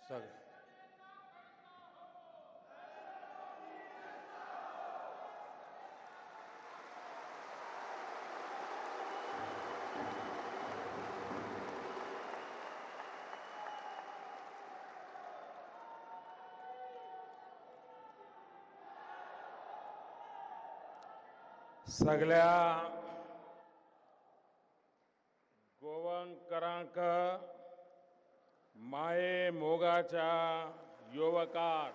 सग सगळ्या गोवंकारांक माये मोगाच्या युवकात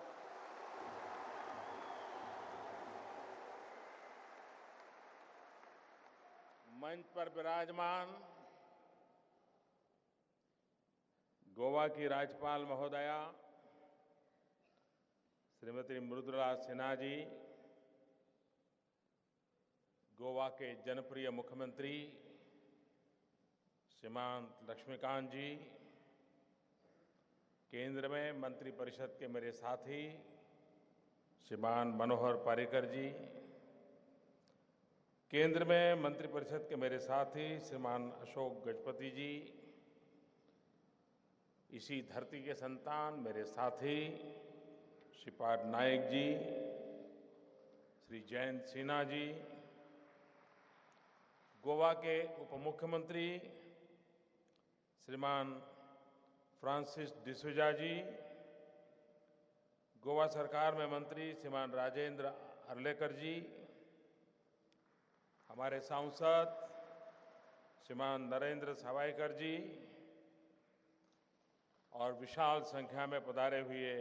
मंच पर विराजमान गोवा की राज्यपाल महोदया श्रीमती मृदुला सिन्हा जी, गोवा के जनप्रिय मुख्यमंत्री श्रीमान लक्ष्मीकांत जी, केंद्र में मंत्रिपरिषद के मेरे साथी श्रीमान मनोहर पर्रिकर जी, केंद्र में मंत्रिपरिषद के मेरे साथी श्रीमान अशोक गजपति जी, इसी धरती के संतान मेरे साथी श्रीपाद नायक जी, श्री जयंत सिन्हा जी, गोवा के उप मुख्यमंत्री श्रीमान फ्रांसिस डिसूजा जी, गोवा सरकार में मंत्री श्रीमान राजेंद्र अर्लेकर जी, हमारे सांसद श्रीमान नरेंद्र सावयकर जी और विशाल संख्या में पधारे हुए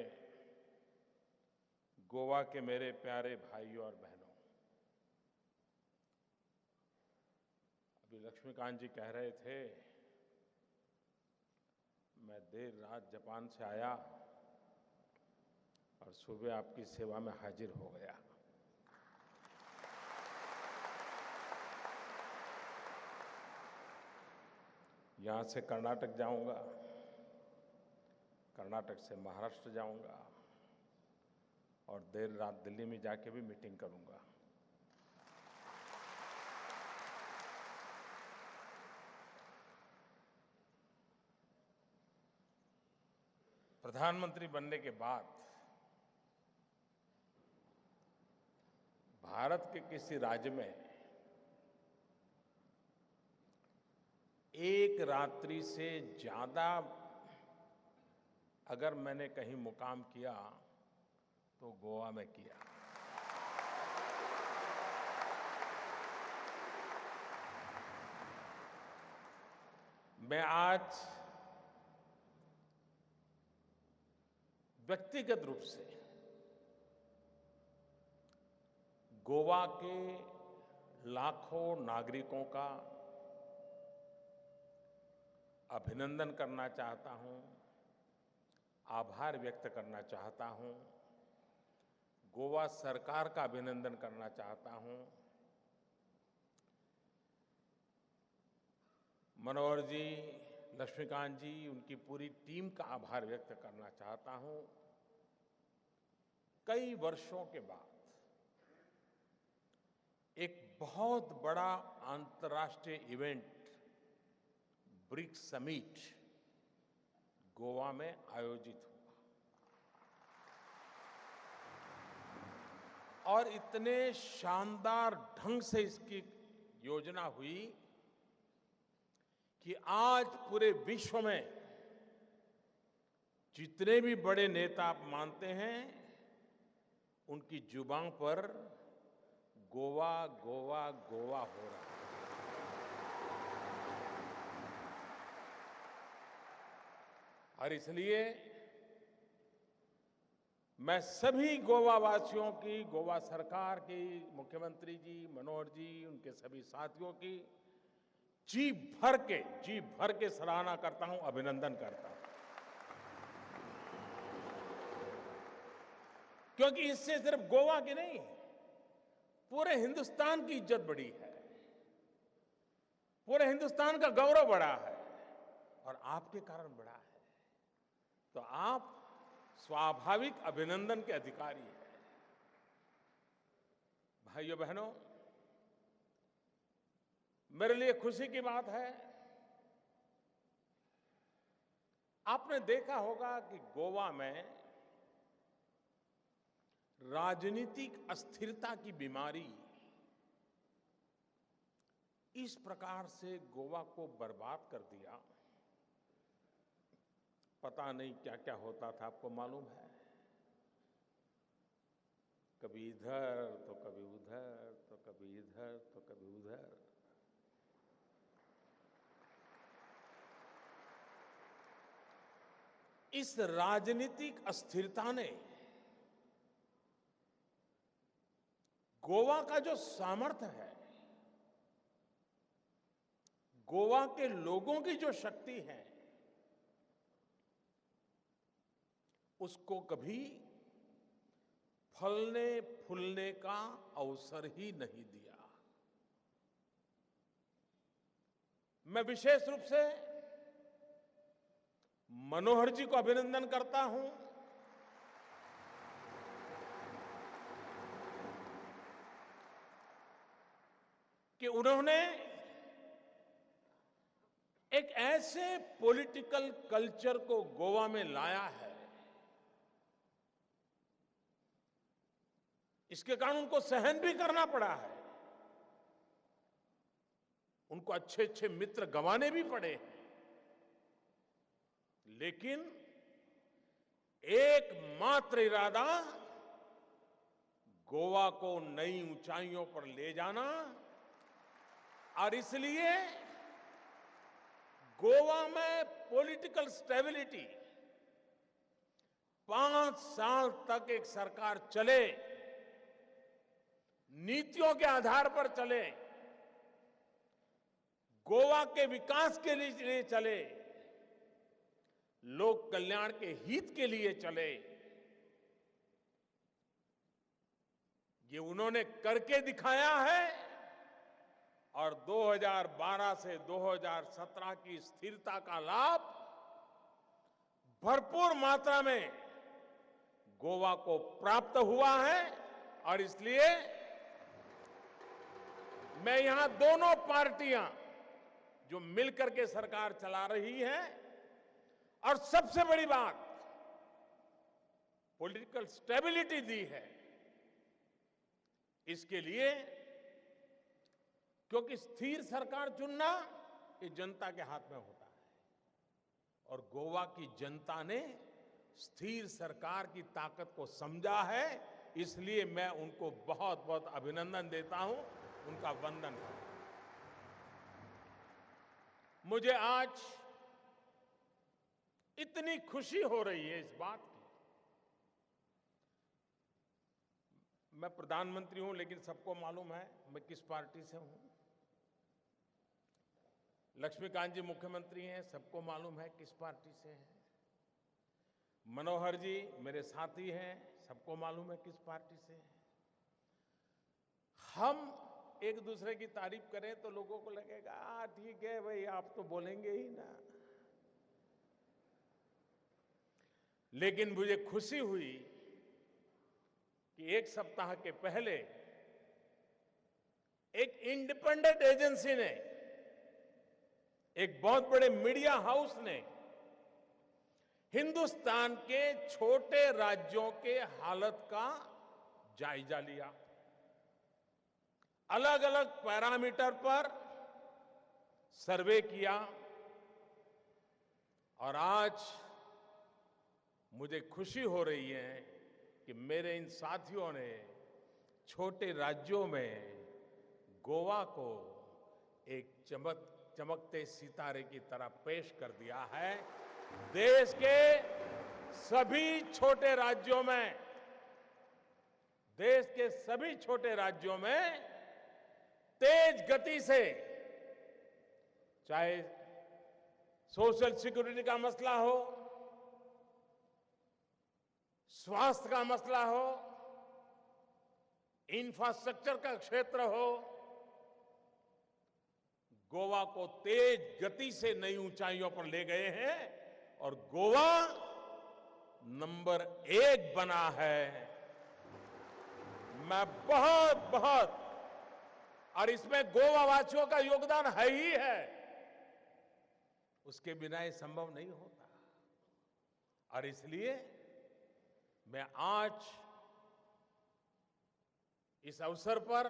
गोवा के मेरे प्यारे भाइयों और बहनों, अभी लक्ष्मीकांत जी कह रहे थे, मैं देर रात जापान से आया और सुबह आपकी सेवा में हाजिर हो गया। यहाँ से कर्नाटक जाऊंगा, कर्नाटक से महाराष्ट्र जाऊंगा और देर रात दिल्ली में जाके भी मीटिंग करूंगा। प्रधानमंत्री बनने के बाद भारत के किसी राज्य में एक रात्रि से ज्यादा अगर मैंने कहीं मुकाम किया तो गोवा में किया। मैं आज व्यक्तिगत रूप से गोवा के लाखों नागरिकों का अभिनंदन करना चाहता हूं, आभार व्यक्त करना चाहता हूं, गोवा सरकार का अभिनंदन करना चाहता हूं। मनोहर जी, लक्ष्मीकांत जी, उनकी पूरी टीम का आभार व्यक्त करना चाहता हूं। कई वर्षों के बाद एक बहुत बड़ा अंतर्राष्ट्रीय इवेंट ब्रिक्स समिट गोवा में आयोजित हुआ और इतने शानदार ढंग से इसकी योजना हुई कि आज पूरे विश्व में जितने भी बड़े नेता आप मानते हैं, उनकी जुबान पर गोवा गोवा गोवा हो रहा है। और इसलिए मैं सभी गोवा वासियों की, गोवा सरकार की, मुख्यमंत्री जी, मनोहर जी, उनके सभी साथियों की जी भर के सराहना करता हूं, अभिनंदन करता हूं, क्योंकि इससे सिर्फ गोवा की नहीं, पूरे हिंदुस्तान की इज्जत बढ़ी है, पूरे हिंदुस्तान का गौरव बढ़ा है और आपके कारण बढ़ा है। तो आप स्वाभाविक अभिनंदन के अधिकारी हैं। भाइयों बहनों, मेरे लिए खुशी की बात है आपने देखा होगा कि गोवा में राजनीतिक अस्थिरता की बीमारी इस प्रकार से गोवा को बर्बाद कर दिया। पता नहीं क्या क्या होता था, आपको मालूम है। कभी इधर तो कभी उधर, तो कभी इधर तो कभी उधर। इस राजनीतिक अस्थिरता ने गोवा का जो सामर्थ्य है, गोवा के लोगों की जो शक्ति है, उसको कभी फलने फूलने का अवसर ही नहीं दिया। मैं विशेष रूप से मनोहर जी को अभिनंदन करता हूं कि उन्होंने एक ऐसे पॉलिटिकल कल्चर को गोवा में लाया है, इसके कारण उनको सहन भी करना पड़ा है, उनको अच्छे अच्छे मित्र गंवाने भी पड़े हैं, लेकिन एकमात्र इरादा गोवा को नई ऊंचाइयों पर ले जाना। और इसलिए गोवा में पॉलिटिकल स्टेबिलिटी 5 साल तक एक सरकार चले, नीतियों के आधार पर चले, गोवा के विकास के लिए चले, लोक कल्याण के हित के लिए चले, ये उन्होंने करके दिखाया है। और 2012 से 2017 की स्थिरता का लाभ भरपूर मात्रा में गोवा को प्राप्त हुआ है। और इसलिए मैं यहां दोनों पार्टियां जो मिलकर के सरकार चला रही है, और सबसे बड़ी बात पॉलिटिकल स्टेबिलिटी दी है, इसके लिए, क्योंकि स्थिर सरकार चुनना ये जनता के हाथ में होता है, और गोवा की जनता ने स्थिर सरकार की ताकत को समझा है। इसलिए मैं उनको बहुत बहुत अभिनंदन देता हूं, उनका वंदन करता हूं। मुझे आज इतनी खुशी हो रही है इस बात की, मैं प्रधानमंत्री हूं, लेकिन सबको मालूम है मैं किस पार्टी से हूं। लक्ष्मीकांत जी मुख्यमंत्री हैं, सबको मालूम है किस पार्टी से हैं। मनोहर जी मेरे साथी हैं, सबको मालूम है किस पार्टी से हैं। हम एक दूसरे की तारीफ करें तो लोगों को लगेगा ठीक है भाई, आप तो बोलेंगे ही ना। लेकिन मुझे खुशी हुई कि एक सप्ताह के पहले एक इंडिपेंडेंट एजेंसी ने, एक बहुत बड़े मीडिया हाउस ने हिंदुस्तान के छोटे राज्यों के हालत का जायजा लिया। अलग अलग पैरामीटर पर सर्वे किया, और आज मुझे खुशी हो रही है कि मेरे इन साथियों ने छोटे राज्यों में गोवा को एक चमकते सितारे की तरह पेश कर दिया है। देश के सभी छोटे राज्यों में, देश के सभी छोटे राज्यों में तेज गति से, चाहे सोशल सिक्योरिटी का मसला हो, स्वास्थ्य का मसला हो, इंफ्रास्ट्रक्चर का क्षेत्र हो, गोवा को तेज गति से नई ऊंचाइयों पर ले गए हैं, और गोवा नंबर 1 बना है। मैं बहुत बहुत, और इसमें गोवा वासियों का योगदान है ही है, उसके बिना ये संभव नहीं होता। और इसलिए मैं आज इस अवसर पर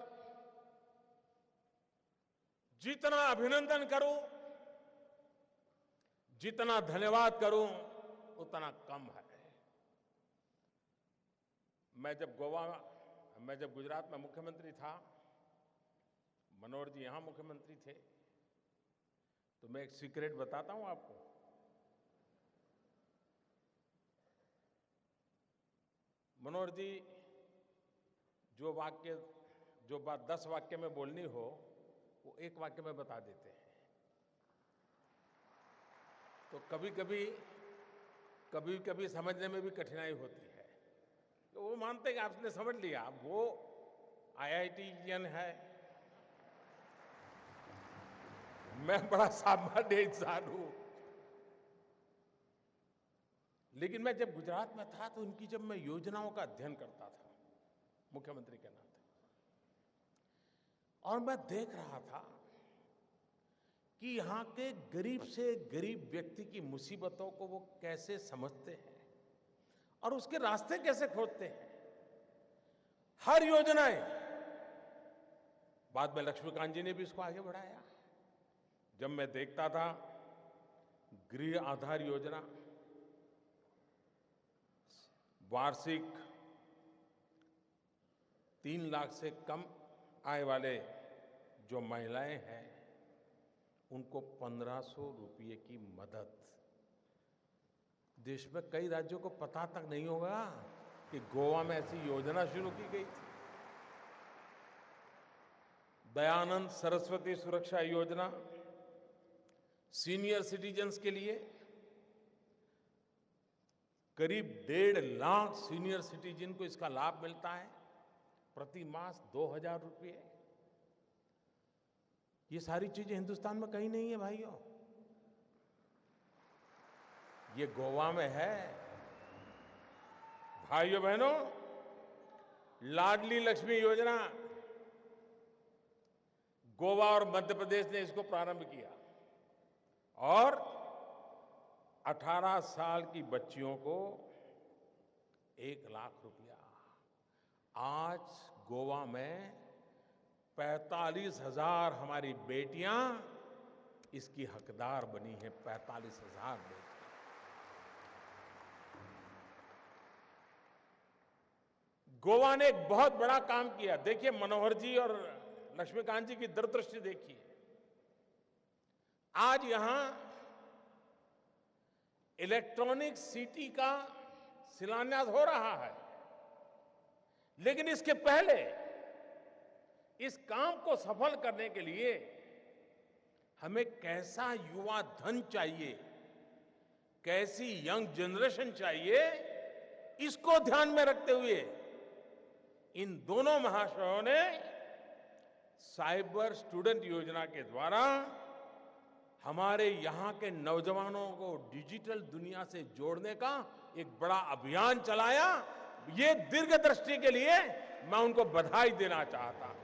जितना अभिनंदन करूं, जितना धन्यवाद करूं, उतना कम है। मैं जब गुजरात में मुख्यमंत्री था, मनोहर जी यहां मुख्यमंत्री थे, तो मैं एक सीक्रेट बताता हूं आपको। मनोहर जी जो बात 10 वाक्य में बोलनी हो, वो 1 वाक्य में बता देते हैं। तो कभी कभी समझने में भी कठिनाई होती है। तो वो मानते हैं कि आपने समझ लिया, वो IITian है, मैं बड़ा सामान्य इंसान हूं। लेकिन मैं जब गुजरात में था, तो जब मैं योजनाओं का अध्ययन करता था मुख्यमंत्री के नाते, और मैं देख रहा था कि यहां के गरीब से गरीब व्यक्ति की मुसीबतों को वो कैसे समझते हैं और उसके रास्ते कैसे खोजते हैं। हर योजनाएं, बाद में लक्ष्मीकांत जी ने भी इसको आगे बढ़ाया। जब मैं देखता था गृह आधार योजना, वार्षिक 3 लाख से कम आय वाले जो महिलाएं हैं, उनको 1500 रुपये की मदद। देश में कई राज्यों को पता तक नहीं होगा कि गोवा में ऐसी योजना शुरू की गई थी। दयानंद सरस्वती सुरक्षा योजना, सीनियर सिटीजन्स के लिए करीब 1.5 लाख सीनियर सिटीजन को इसका लाभ मिलता है, प्रति मास 2000 रुपये। ये सारी चीजें हिंदुस्तान में कहीं नहीं है भाइयों, ये गोवा में है। भाइयों बहनों, लाडली लक्ष्मी योजना, गोवा और मध्य प्रदेश ने इसको प्रारंभ किया और 18 साल की बच्चियों को 1 लाख रुपया। आज गोवा में 45,000 हमारी बेटियां इसकी हकदार बनी हैं। 45,000 बेटियां। गोवा ने एक बहुत बड़ा काम किया। देखिए, मनोहर जी और लक्ष्मीकांत जी की दूरदृष्टि देखिए। आज यहां इलेक्ट्रॉनिक सिटी का शिलान्यास हो रहा है, लेकिन इसके पहले इस काम को सफल करने के लिए हमें कैसा युवा धन चाहिए, कैसी यंग जनरेशन चाहिए, इसको ध्यान में रखते हुए इन दोनों महाशयों ने साइबर स्टूडेंट योजना के द्वारा हमारे यहां के नौजवानों को डिजिटल दुनिया से जोड़ने का एक बड़ा अभियान चलाया। ये दीर्घदृष्टि के लिए मैं उनको बधाई देना चाहता हूं।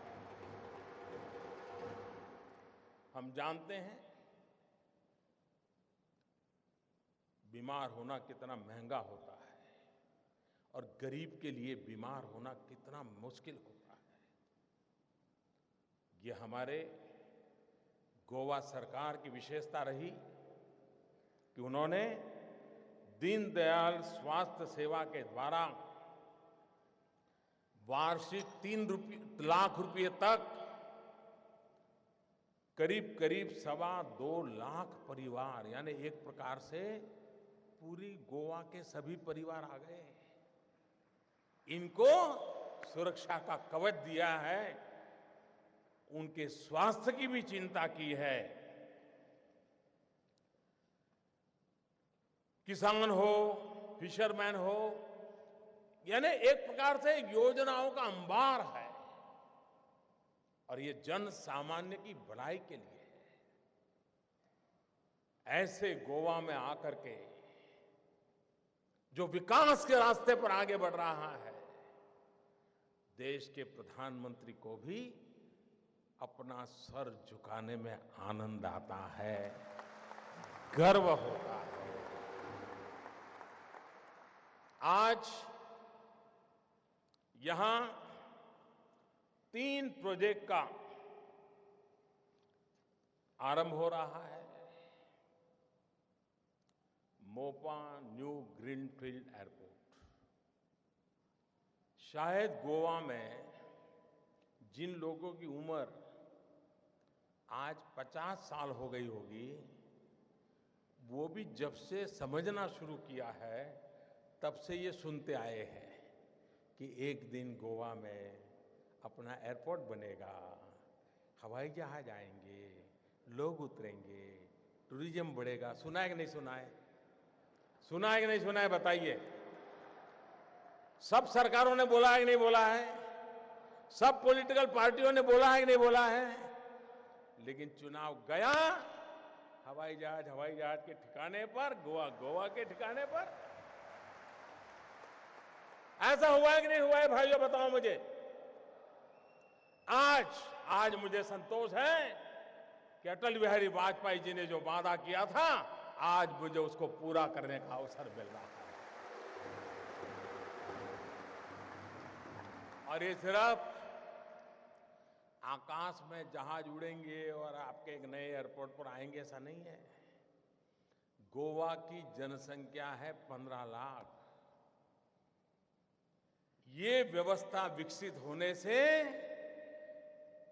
हम जानते हैं बीमार होना कितना महंगा होता है और गरीब के लिए बीमार होना कितना मुश्किल होता है। ये हमारे गोवा सरकार की विशेषता रही कि उन्होंने दीनदयाल स्वास्थ्य सेवा के द्वारा वार्षिक 3 लाख रुपये तक करीब 2.25 लाख परिवार, यानी एक प्रकार से पूरी गोवा के सभी परिवार आ गए। इनको सुरक्षा का कवच दिया है, उनके स्वास्थ्य की भी चिंता की है। किसान हो, फिशरमैन हो, यानी एक प्रकार से योजनाओं का अंबार है और ये जन सामान्य की भलाई के लिए है। ऐसे गोवा में आकर के जो विकास के रास्ते पर आगे बढ़ रहा है, देश के प्रधानमंत्री को भी अपना सर झुकाने में आनंद आता है, गर्व होता है। आज यहां 3 प्रोजेक्ट का आरंभ हो रहा है। मोपा न्यू ग्रीनफील्ड एयरपोर्ट, शायद गोवा में जिन लोगों की उम्र आज 50 साल हो गई होगी, वो भी जब से समझना शुरू किया है तब से ये सुनते आए हैं कि एक दिन गोवा में अपना एयरपोर्ट बनेगा, हवाई जहाज आएंगे, लोग उतरेंगे, टूरिज्म बढ़ेगा। सुना है कि नहीं सुना है? सुना है कि नहीं सुना है? बताइए। सब सरकारों ने बोला है कि नहीं बोला है? सब पॉलिटिकल पार्टियों ने बोला है कि नहीं बोला है? लेकिन चुनाव गया, हवाई जहाज के ठिकाने पर, गोवा के ठिकाने पर। ऐसा हुआ है कि नहीं हुआ है भाइयों, बताओ मुझे। आज मुझे संतोष है कि अटल बिहारी वाजपेयी जी ने जो वादा किया था, आज मुझे उसको पूरा करने का अवसर मिल रहा है। और ये सिर्फ आकाश में जहाज उड़ेंगे और आपके एक नए एयरपोर्ट पर आएंगे, ऐसा नहीं है। गोवा की जनसंख्या है 15 लाख। ये व्यवस्था विकसित होने से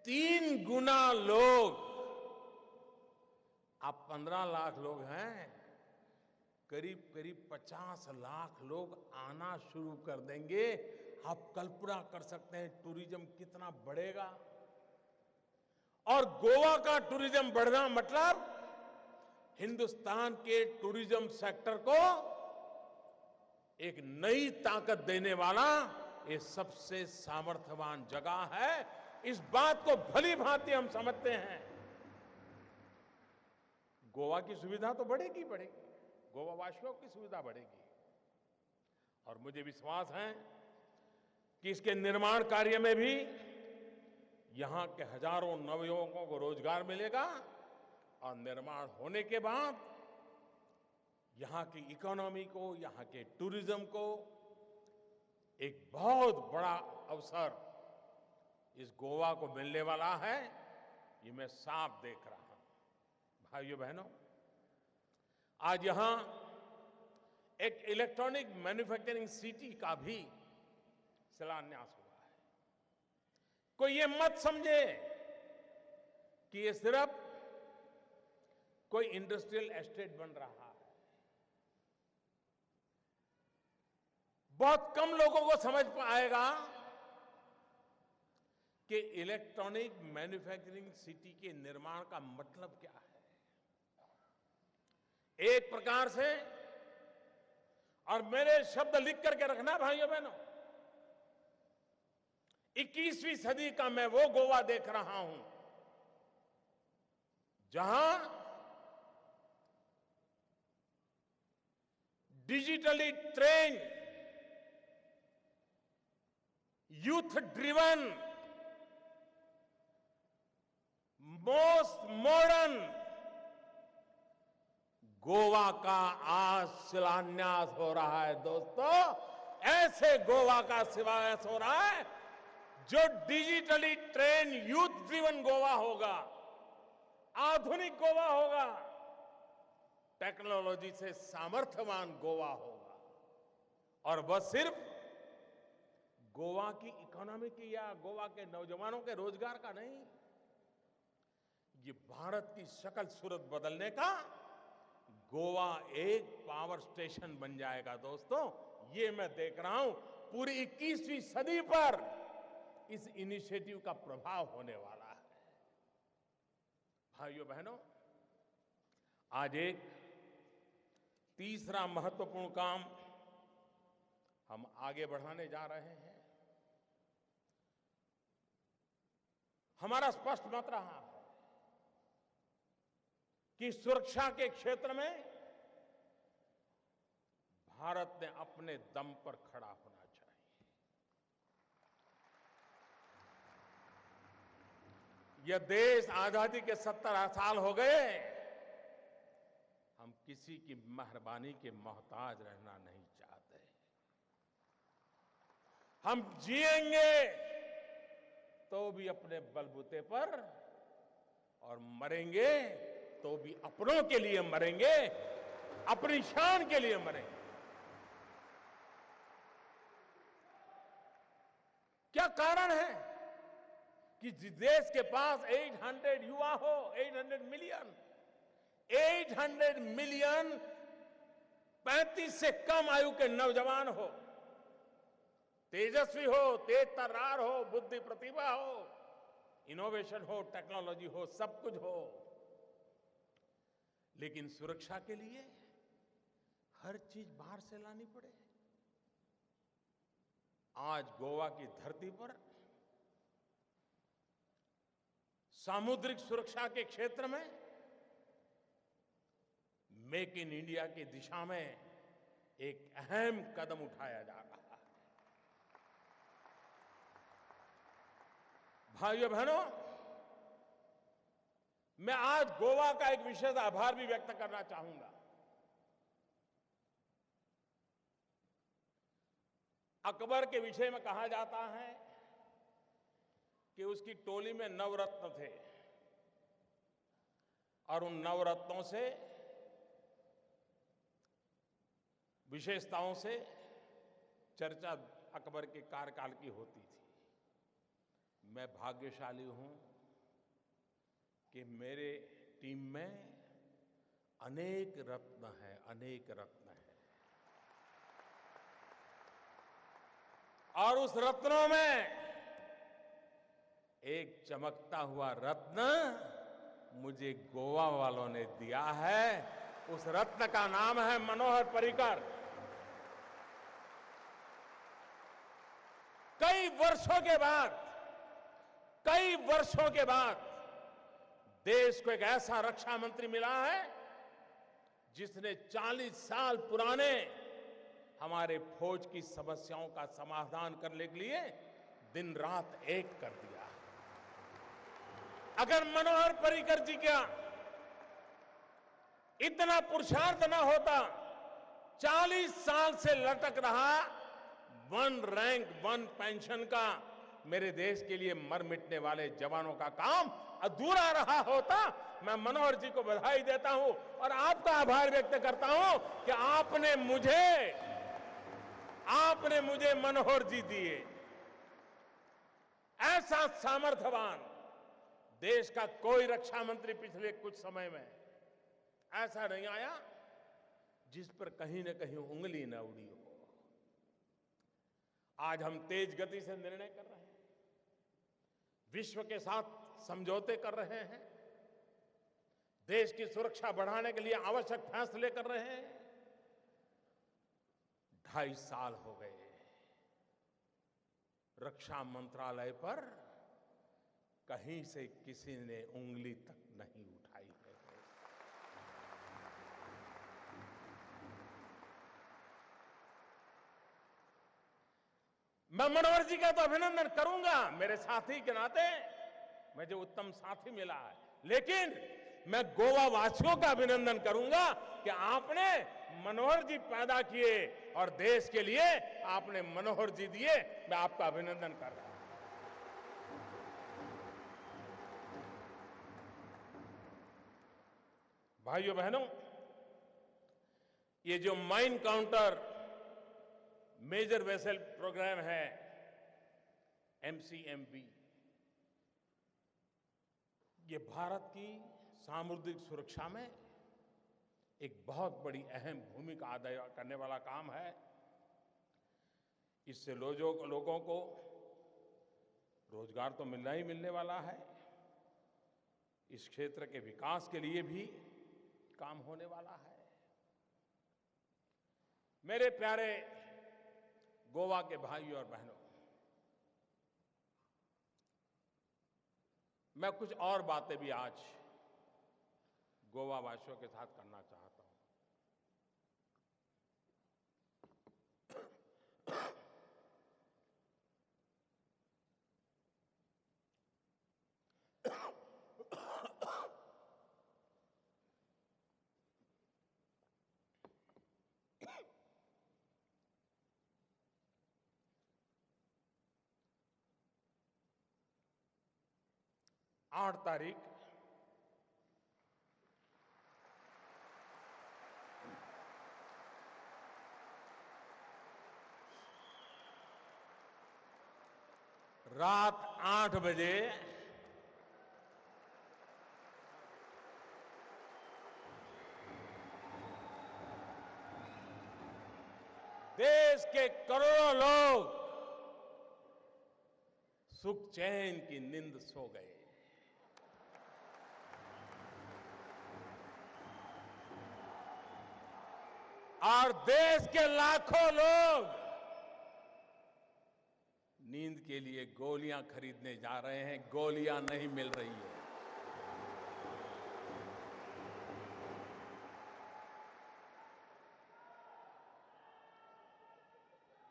3 गुना लोग, आप 15 लाख लोग हैं, करीब करीब 50 लाख लोग आना शुरू कर देंगे। आप कल्पना कर सकते हैं टूरिज्म कितना बढ़ेगा। और गोवा का टूरिज्म बढ़ना मतलब हिंदुस्तान के टूरिज्म सेक्टर को एक नई ताकत देने वाला ये सबसे सामर्थ्यवान जगह है। इस बात को भली भांति हम समझते हैं। गोवा की सुविधा तो बढ़ेगी, गोवा वासियों की सुविधा बढ़ेगी। और मुझे विश्वास है कि इसके निर्माण कार्य में भी यहां के हजारों नवयुवकों को रोजगार मिलेगा। और निर्माण होने के बाद यहां की इकोनॉमी को, यहां के टूरिज्म को एक बहुत बड़ा अवसर इस गोवा को मिलने वाला है, ये मैं साफ देख रहा हूं। भाइयों बहनों, आज यहां एक इलेक्ट्रॉनिक मैन्युफैक्चरिंग सिटी का भी शिलान्यास हुआ है। कोई ये मत समझे कि ये सिर्फ कोई इंडस्ट्रियल एस्टेट बन रहा है। बहुत कम लोगों को समझ पाएगा कि इलेक्ट्रॉनिक मैन्युफैक्चरिंग सिटी के निर्माण का मतलब क्या है। एक प्रकार से, और मेरे शब्द लिख करके रखना भाइयों बहनों, 21वीं सदी का मैं वो गोवा देख रहा हूं जहां digitally train, youth driven, most modern Goa का आज शिलान्यास हो रहा है। दोस्तों, ऐसे गोवा का शिलान्यास हो रहा है जो digitally train, youth driven Goa होगा, आधुनिक गोवा होगा, टेक्नोलॉजी से सामर्थ्यवान गोवा होगा। और वह सिर्फ गोवा की इकोनॉमी की या गोवा के नौजवानों के रोजगार का नहीं, ये भारत की शक्ल सूरत बदलने का गोवा एक पावर स्टेशन बन जाएगा। दोस्तों, ये मैं देख रहा हूं पूरी 21वीं सदी पर इस इनिशिएटिव का प्रभाव होने वाला है। भाइयों बहनों, आज एक तीसरा महत्वपूर्ण काम हम आगे बढ़ाने जा रहे हैं। हमारा स्पष्ट मत रहा है कि सुरक्षा के क्षेत्र में भारत ने अपने दम पर खड़ा होना चाहिए। यह देश आजादी के 70 साल हो गए, हम किसी की मेहरबानी के मोहताज रहना नहीं चाहते। हम जिएंगे तो भी अपने बलबूते पर और मरेंगे तो भी अपनों के लिए मरेंगे, अपनी शान के लिए मरेंगे। क्या कारण है कि जिस देश के पास 800 युवा हो, 800 मिलियन 35 से कम आयु के नौजवान हो, तेजस्वी हो, तेज तर्रार हो, बुद्धि प्रतिभा हो, इनोवेशन हो, टेक्नोलॉजी हो, सब कुछ हो, लेकिन सुरक्षा के लिए हर चीज बाहर से लानी पड़े। आज गोवा की धरती पर सामुद्रिक सुरक्षा के क्षेत्र में मेक इन इंडिया की दिशा में एक अहम कदम उठाया जा रहा है। भाइयों बहनों, मैं आज गोवा का एक विशेष आभार भी व्यक्त करना चाहूंगा। अकबर के विषय में कहा जाता है कि उसकी टोली में नवरत्न थे और उन नवरत्नों से, विशेषताओं से चर्चा अकबर के कार्यकाल की होती थी। मैं भाग्यशाली हूं कि मेरे टीम में अनेक रत्न हैं, अनेक रत्न हैं। और उस रत्नों में एक चमकता हुआ रत्न मुझे गोवा वालों ने दिया है। उस रत्न का नाम है मनोहर पर्रिकर। कई वर्षों के बाद देश को एक ऐसा रक्षा मंत्री मिला है जिसने 40 साल पुराने हमारे फौज की समस्याओं का समाधान करने के लिए दिन रात एक कर दिया। अगर मनोहर पर्रिकर जी का इतना पुरुषार्थ न होता, 40 साल से लटक रहा वन रैंक वन पेंशन का मेरे देश के लिए मर मिटने वाले जवानों का काम अधूरा रहा होता। मैं मनोहर जी को बधाई देता हूं और आपका आभार व्यक्त करता हूं कि आपने मुझे मनोहर जी दिए। ऐसा सामर्थ्यवान देश का कोई रक्षा मंत्री पिछले कुछ समय में ऐसा नहीं आया जिस पर कहीं न कहीं उंगली न उड़ी हो। आज हम तेज गति से निर्णय कर रहे हैं, विश्व के साथ समझौते कर रहे हैं, देश की सुरक्षा बढ़ाने के लिए आवश्यक फैसले कर रहे हैं। 2.5 साल हो गए रक्षा मंत्रालय पर कहीं से किसी ने उंगली तक नहीं उठाई है। मैं मनोहर जी का तो अभिनंदन करूंगा, मेरे साथी के नाते मुझे उत्तम साथी मिला है, लेकिन मैं गोवा वासियों का अभिनंदन करूंगा कि आपने मनोहर जी पैदा किए और देश के लिए आपने मनोहर जी दिए। मैं आपका अभिनंदन कर रहा हूं। भाइयों बहनों, ये जो mine counter measure vessel programme है, MCMV, ये भारत की सामुद्रिक सुरक्षा में एक बहुत बड़ी अहम भूमिका अदा करने वाला काम है। इससे लोगों को रोजगार तो मिलना ही मिलने वाला है, इस क्षेत्र के विकास के लिए भी काम होने वाला है। मेरे प्यारे गोवा के भाइयों और बहनों, मैं कुछ और बातें भी आज गोवा वासियों के साथ करना चाहता हूं। 8 तारीख रात 8 बजे देश के करोड़ों लोग सुख चैन की नींद सो गए। और देश के लाखों लोग नींद के लिए गोलियां खरीदने जा रहे हैं, गोलियां नहीं मिल रही है।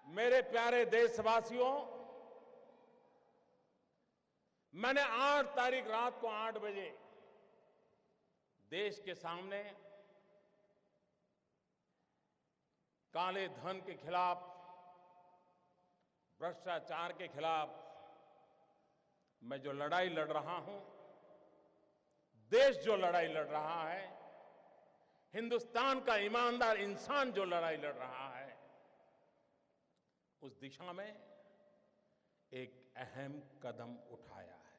मेरे प्यारे देशवासियों, मैंने 8 तारीख रात को 8 बजे देश के सामने काले धन के खिलाफ, भ्रष्टाचार के खिलाफ मैं जो लड़ाई लड़ रहा हूं, देश जो लड़ाई लड़ रहा है, हिंदुस्तान का ईमानदार इंसान जो लड़ाई लड़ रहा है, उस दिशा में एक अहम कदम उठाया है।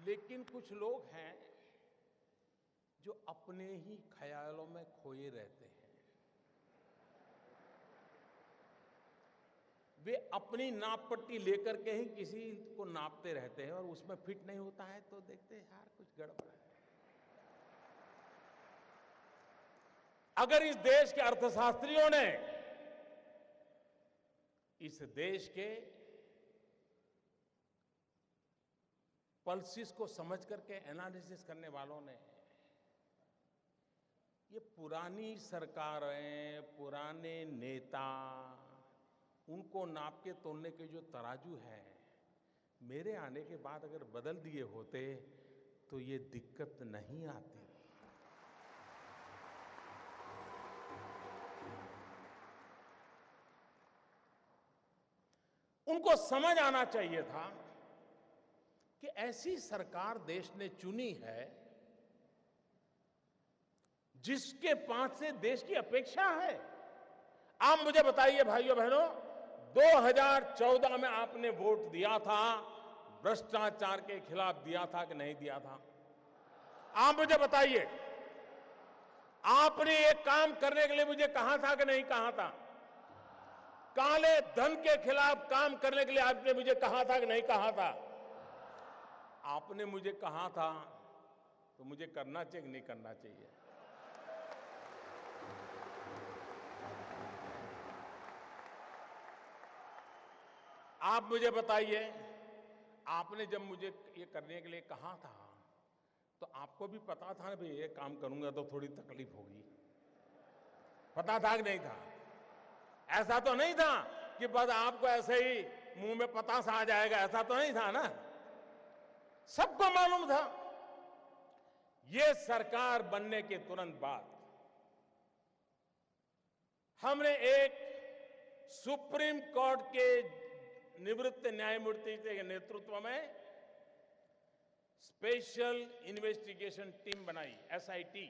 लेकिन कुछ लोग हैं जो अपने ही ख्यालों में खोए रहते हैं। वे अपनी नाप पट्टी लेकर के ही किसी को नापते रहते हैं और उसमें फिट नहीं होता है तो देखते हैं यार कुछ गड़बड़ है। अगर इस देश के अर्थशास्त्रियों ने, इस देश के पल्सिस को समझ करके एनालिसिस करने वालों ने, ये पुरानी सरकारें, पुराने नेता, उनको नाप के तोलने के जो तराजू है, मेरे आने के बाद अगर बदल दिए होते तो ये दिक्कत नहीं आती। उनको समझ आना चाहिए था कि ऐसी सरकार देश ने चुनी है जिसके पास से देश की अपेक्षा है। आप मुझे बताइए भाइयों बहनों, 2014 में आपने वोट दिया था, भ्रष्टाचार के खिलाफ दिया था कि नहीं दिया था? आप मुझे बताइए, आपने एक काम करने के लिए मुझे कहा था कि नहीं कहा था? काले धन के खिलाफ काम करने के लिए आपने मुझे कहा था कि नहीं कहा था? आपने मुझे कहा था तो मुझे करना चाहिए कि नहीं करना चाहिए? आप मुझे बताइए, आपने जब मुझे ये करने के लिए कहा था तो आपको भी पता था ना भाई ये काम करूंगा तो थोड़ी तकलीफ होगी, पता था कि नहीं था? ऐसा तो नहीं था कि बस आपको ऐसे ही मुंह में पतासा आ जाएगा, ऐसा तो नहीं था ना? सबको मालूम था। ये सरकार बनने के तुरंत बाद हमने एक सुप्रीम कोर्ट के निवृत्त न्यायमूर्ति के नेतृत्व में स्पेशल इन्वेस्टिगेशन टीम बनाई, एसआईटी।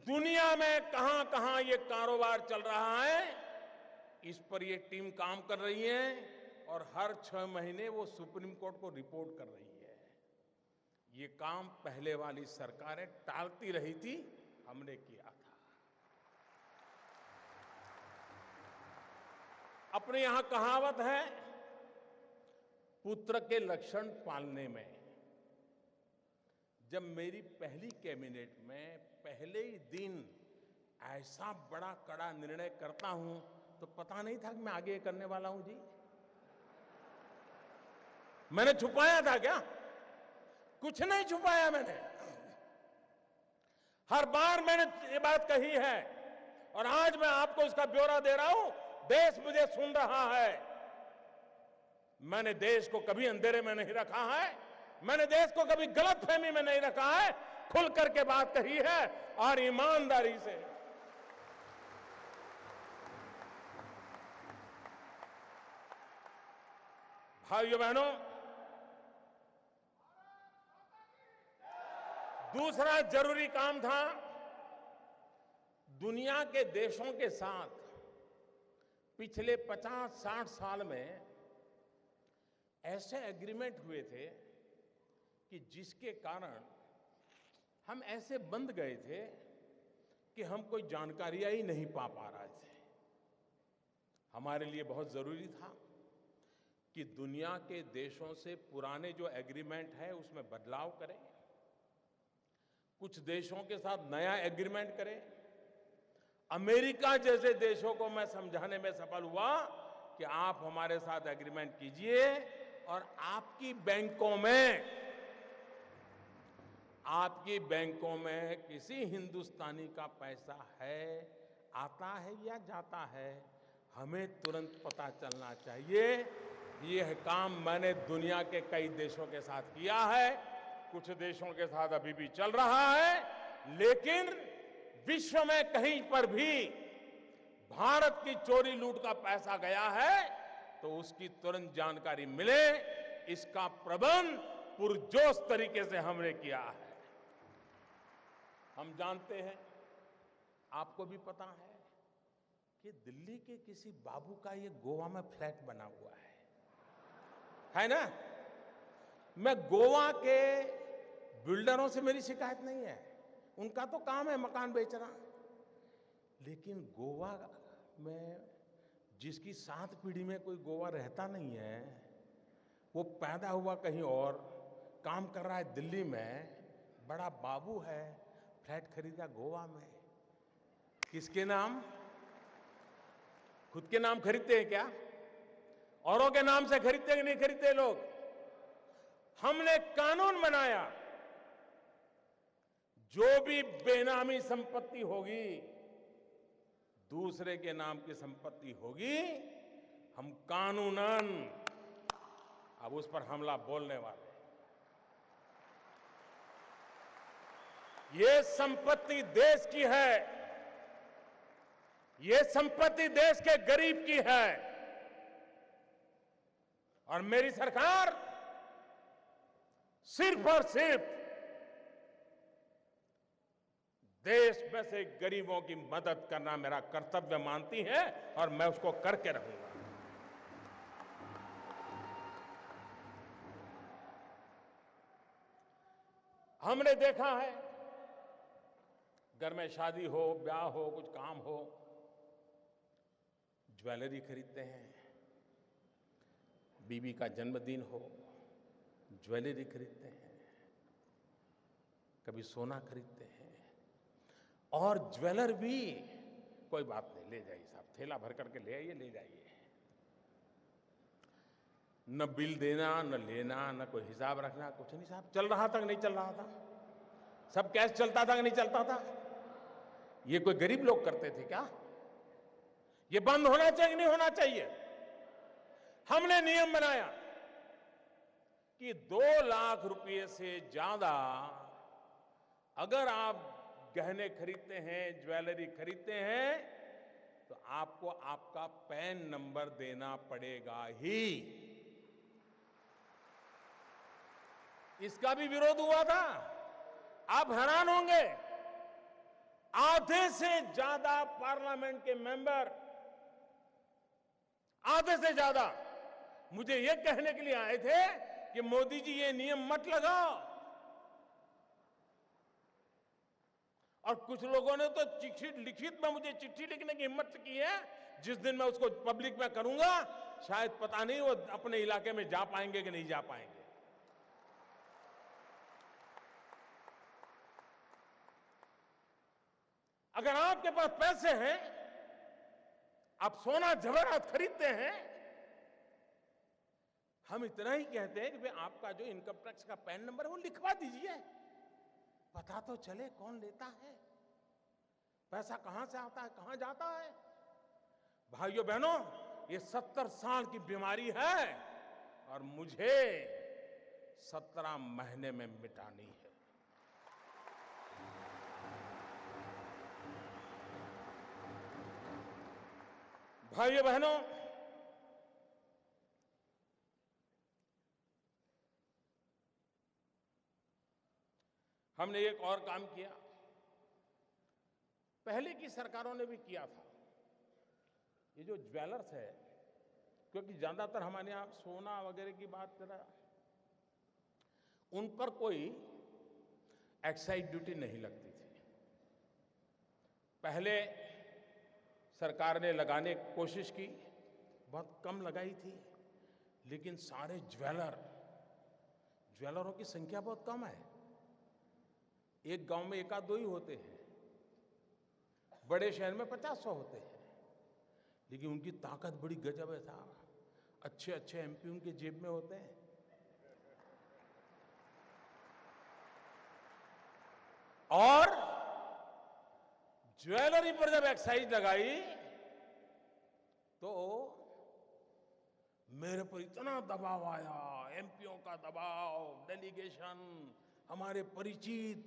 दुनिया में कहां कहां ये कारोबार चल रहा है, इस पर ये टीम काम कर रही है और हर 6 महीने वो सुप्रीम कोर्ट को रिपोर्ट कर रही है। ये काम पहले वाली सरकारें टालती रही थी, हमने किया था। अपने यहां कहावत है, पुत्र के लक्षण पालने में। जब मेरी पहली कैबिनेट में पहले ही दिन ऐसा बड़ा कड़ा निर्णय करता हूं तो पता नहीं था कि मैं आगे करने वाला हूं जी। मैंने छुपाया था क्या? कुछ नहीं छुपाया मैंने। हर बार मैंने ये बात कही है और आज मैं आपको इसका ब्यौरा दे रहा हूं। देश मुझे सुन रहा है। मैंने देश को कभी अंधेरे में नहीं रखा है, मैंने देश को कभी गलतफहमी में नहीं रखा है, खुल करके बात कही है और ईमानदारी से। भाइयों बहनों, दूसरा जरूरी काम था दुनिया के देशों के साथ पिछले 50-60 साल में ऐसे एग्रीमेंट हुए थे कि जिसके कारण हम ऐसे बंध गए थे कि हम कोई जानकारियां ही नहीं पा रहे थे। हमारे लिए बहुत जरूरी था कि दुनिया के देशों से पुराने जो एग्रीमेंट है उसमें बदलाव करें, कुछ देशों के साथ नया एग्रीमेंट करें। अमेरिका जैसे देशों को मैं समझाने में सफल हुआ कि आप हमारे साथ एग्रीमेंट कीजिए और आपकी बैंकों में किसी हिंदुस्तानी का पैसा है, आता है या जाता है, हमें तुरंत पता चलना चाहिए। यह काम मैंने दुनिया के कई देशों के साथ किया है, कुछ देशों के साथ अभी भी चल रहा है, लेकिन विश्व में कहीं पर भी भारत की चोरी लूट का पैसा गया है तो उसकी तुरंत जानकारी मिले, इसका प्रबंध पुरजोश तरीके से हमने किया है। हम जानते हैं, आपको भी पता है कि दिल्ली के किसी बाबू का ये गोवा में फ्लैट बना हुआ है ना? मैं गोवा के बिल्डरों से मेरी शिकायत नहीं है, उनका तो काम है मकान बेचना, लेकिन गोवा में जिसकी 7 पीढ़ी में कोई गोवा रहता नहीं है, वो पैदा हुआ कहीं और, काम कर रहा है दिल्ली में, बड़ा बाबू है, फ्लैट खरीदा गोवा में। किसके नाम? खुद के नाम खरीदते हैं क्या? औरों के नाम से खरीदते कि नहीं खरीदते लोग? हमने कानून बनाया, जो भी बेनामी संपत्ति होगी, दूसरे के नाम की संपत्ति होगी, हम कानूनन अब उस पर हमला बोलने वाले। ये संपत्ति देश की है, ये संपत्ति देश के गरीब की है, और मेरी सरकार सिर्फ और सिर्फ देश में से गरीबों की मदद करना मेरा कर्तव्य मानती है और मैं उसको करके रहूंगा। हमने देखा है, घर में शादी हो, ब्याह हो, कुछ काम हो, ज्वेलरी खरीदते हैं, बीवी का जन्मदिन हो, ज्वेलरी खरीदते हैं, कभी सोना खरीदते हैं, और ज्वेलर भी कोई बात नहीं, ले जाइए साहब, थैला भर करके ले आइए, ले जाइए, न बिल देना, न लेना, न कोई हिसाब रखना, कुछ नहीं साहब। चल रहा था कि नहीं चल रहा था? सब कैश चलता था कि नहीं चलता था? ये कोई गरीब लोग करते थे क्या? ये बंद होना चाहिए कि नहीं होना चाहिए? हमने नियम बनाया कि 2 लाख रुपए से ज्यादा अगर आप गहने खरीदते हैं, ज्वेलरी खरीदते हैं, तो आपको आपका पैन नंबर देना पड़ेगा ही। इसका भी विरोध हुआ था। आप हैरान होंगे, आधे से ज्यादा पार्लियामेंट के मेंबर, आधे से ज्यादा मुझे यह कहने के लिए आए थे कि मोदी जी ये नियम मत लगाओ, और कुछ लोगों ने तो लिखित में मुझे चिट्ठी लिखने की हिम्मत की है। जिस दिन मैं उसको पब्लिक में करूंगा, शायद पता नहीं वो अपने इलाके में जा पाएंगे कि नहीं जा पाएंगे। अगर आपके पास पैसे हैं, आप सोना जवाहरात खरीदते हैं, हम इतना ही कहते हैं कि भाई आपका जो इनकम टैक्स का पैन नंबर है वो लिखवा दीजिए, पता तो चले कौन लेता है, पैसा कहां से आता है, कहां जाता है। भाइयों बहनों, ये 70 साल की बीमारी है और मुझे 17 महीने में मिटानी है। भाइयों बहनों, हमने एक और काम किया, पहले की सरकारों ने भी किया था। ये जो ज्वेलर्स है, क्योंकि ज्यादातर हमारे यहां सोना वगैरह की बात कर रहा, उन पर कोई एक्साइज ड्यूटी नहीं लगती थी। पहले सरकार ने लगाने की कोशिश की, बहुत कम लगाई थी, लेकिन सारे ज्वेलरों की संख्या बहुत कम है। एक गांव में एक आध दो ही होते हैं, बड़े शहर में 50-100 होते हैं, लेकिन उनकी ताकत बड़ी गजब है साहब। अच्छे अच्छे एमपी उनके जेब में होते हैं। और ज्वेलरी पर जब एक्साइज लगाई तो मेरे पर इतना दबाव आया, एमपीओ का दबाव, डेलीगेशन, हमारे परिचित,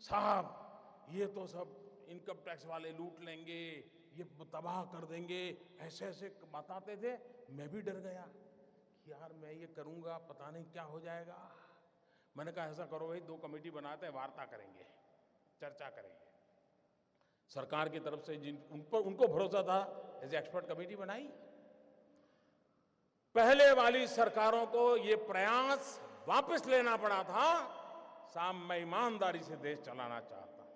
साहब ये तो सब इनकम टैक्स वाले लूट लेंगे, ये तबाह कर देंगे, ऐसे ऐसे बताते थे। मैं भी डर गया कि यार मैं ये करूंगा पता नहीं क्या हो जाएगा। मैंने कहा ऐसा करो भाई, 2 कमेटी बनाते हैं, वार्ता करेंगे, चर्चा करेंगे। सरकार की तरफ से उनको भरोसा था, ऐसे एक्सपर्ट कमेटी बनाई। पहले वाली सरकारों को ये प्रयास वापस लेना पड़ा था। साहब मैं ईमानदारी से देश चलाना चाहता हूं,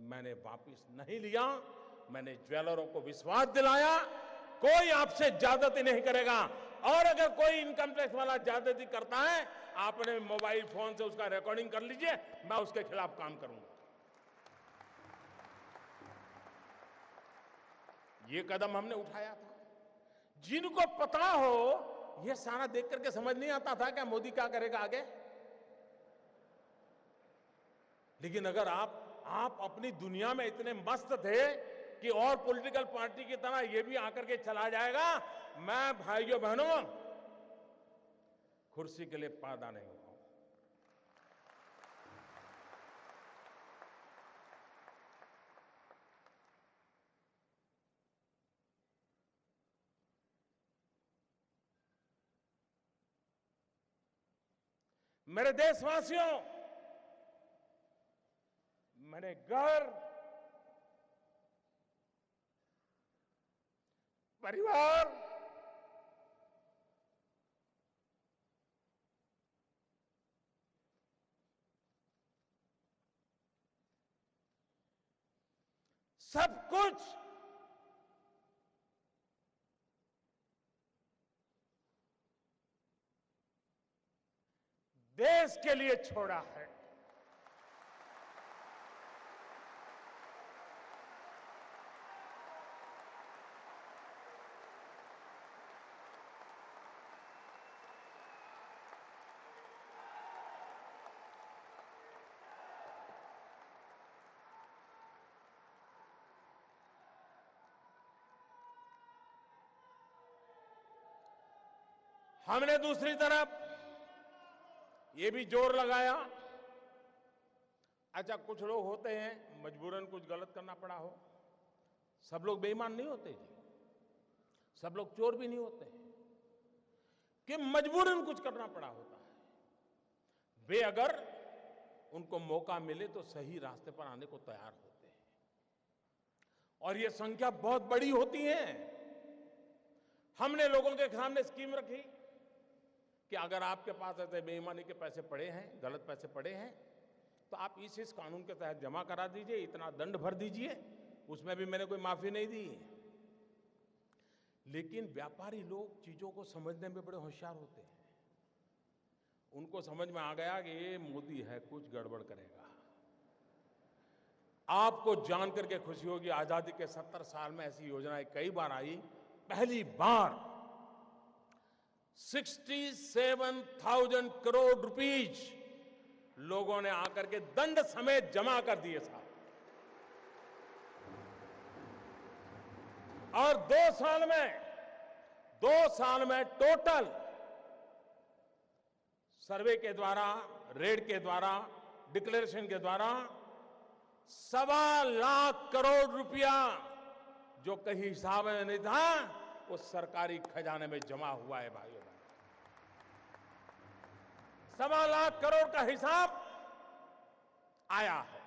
मैंने वापस नहीं लिया। मैंने ज्वेलरों को विश्वास दिलाया कोई आपसे ज्यादती नहीं करेगा, और अगर कोई इनकम टैक्स वाला ज्यादती करता है, आपने मोबाइल फोन से उसका रिकॉर्डिंग कर लीजिए, मैं उसके खिलाफ काम करूंगा। ये कदम हमने उठाया था। जिनको पता हो, ये सारा देख करके समझ नहीं आता था क्या मोदी क्या करेगा आगे। लेकिन अगर आप अपनी दुनिया में इतने मस्त थे कि और पॉलिटिकल पार्टी की तरह ये भी आकर के चला जाएगा, मैं भाइयों बहनों कुर्सी के लिए पैदा नहीं हुआ। मेरे देशवासियों, मैंने घर, परिवार, सब कुछ देश के लिए छोड़ा है। हमने दूसरी तरफ ये भी जोर लगाया, अच्छा कुछ लोग होते हैं मजबूरन कुछ गलत करना पड़ा हो। सब लोग बेईमान नहीं होते जी, सब लोग चोर भी नहीं होते कि मजबूरन कुछ करना पड़ा होता है। वे अगर उनको मौका मिले तो सही रास्ते पर आने को तैयार होते हैं, और ये संख्या बहुत बड़ी होती है। हमने लोगों के सामने स्कीम रखी कि अगर आपके पास ऐसे बेईमानी के पैसे पड़े हैं, गलत पैसे पड़े हैं, तो आप इस कानून के तहत जमा करा दीजिए, इतना दंड भर दीजिए। उसमें भी मैंने कोई माफी नहीं दी। लेकिन व्यापारी लोग चीजों को समझने में बड़े होशियार होते हैं। उनको समझ में आ गया कि ये मोदी है, कुछ गड़बड़ करेगा। आपको जान करके खुशी होगी, आजादी के 70 साल में ऐसी योजनाएं कई बार आई। पहली बार 67,000 करोड़ रुपीज लोगों ने आकर के दंड समेत जमा कर दिए साहब। और 2 साल में टोटल सर्वे के द्वारा, रेड के द्वारा, डिक्लेरेशन के द्वारा 1.25 लाख करोड़ रुपया जो कहीं हिसाब में नहीं था, वो सरकारी खजाने में जमा हुआ है भाइयों। 1.25 लाख करोड़ का हिसाब आया है।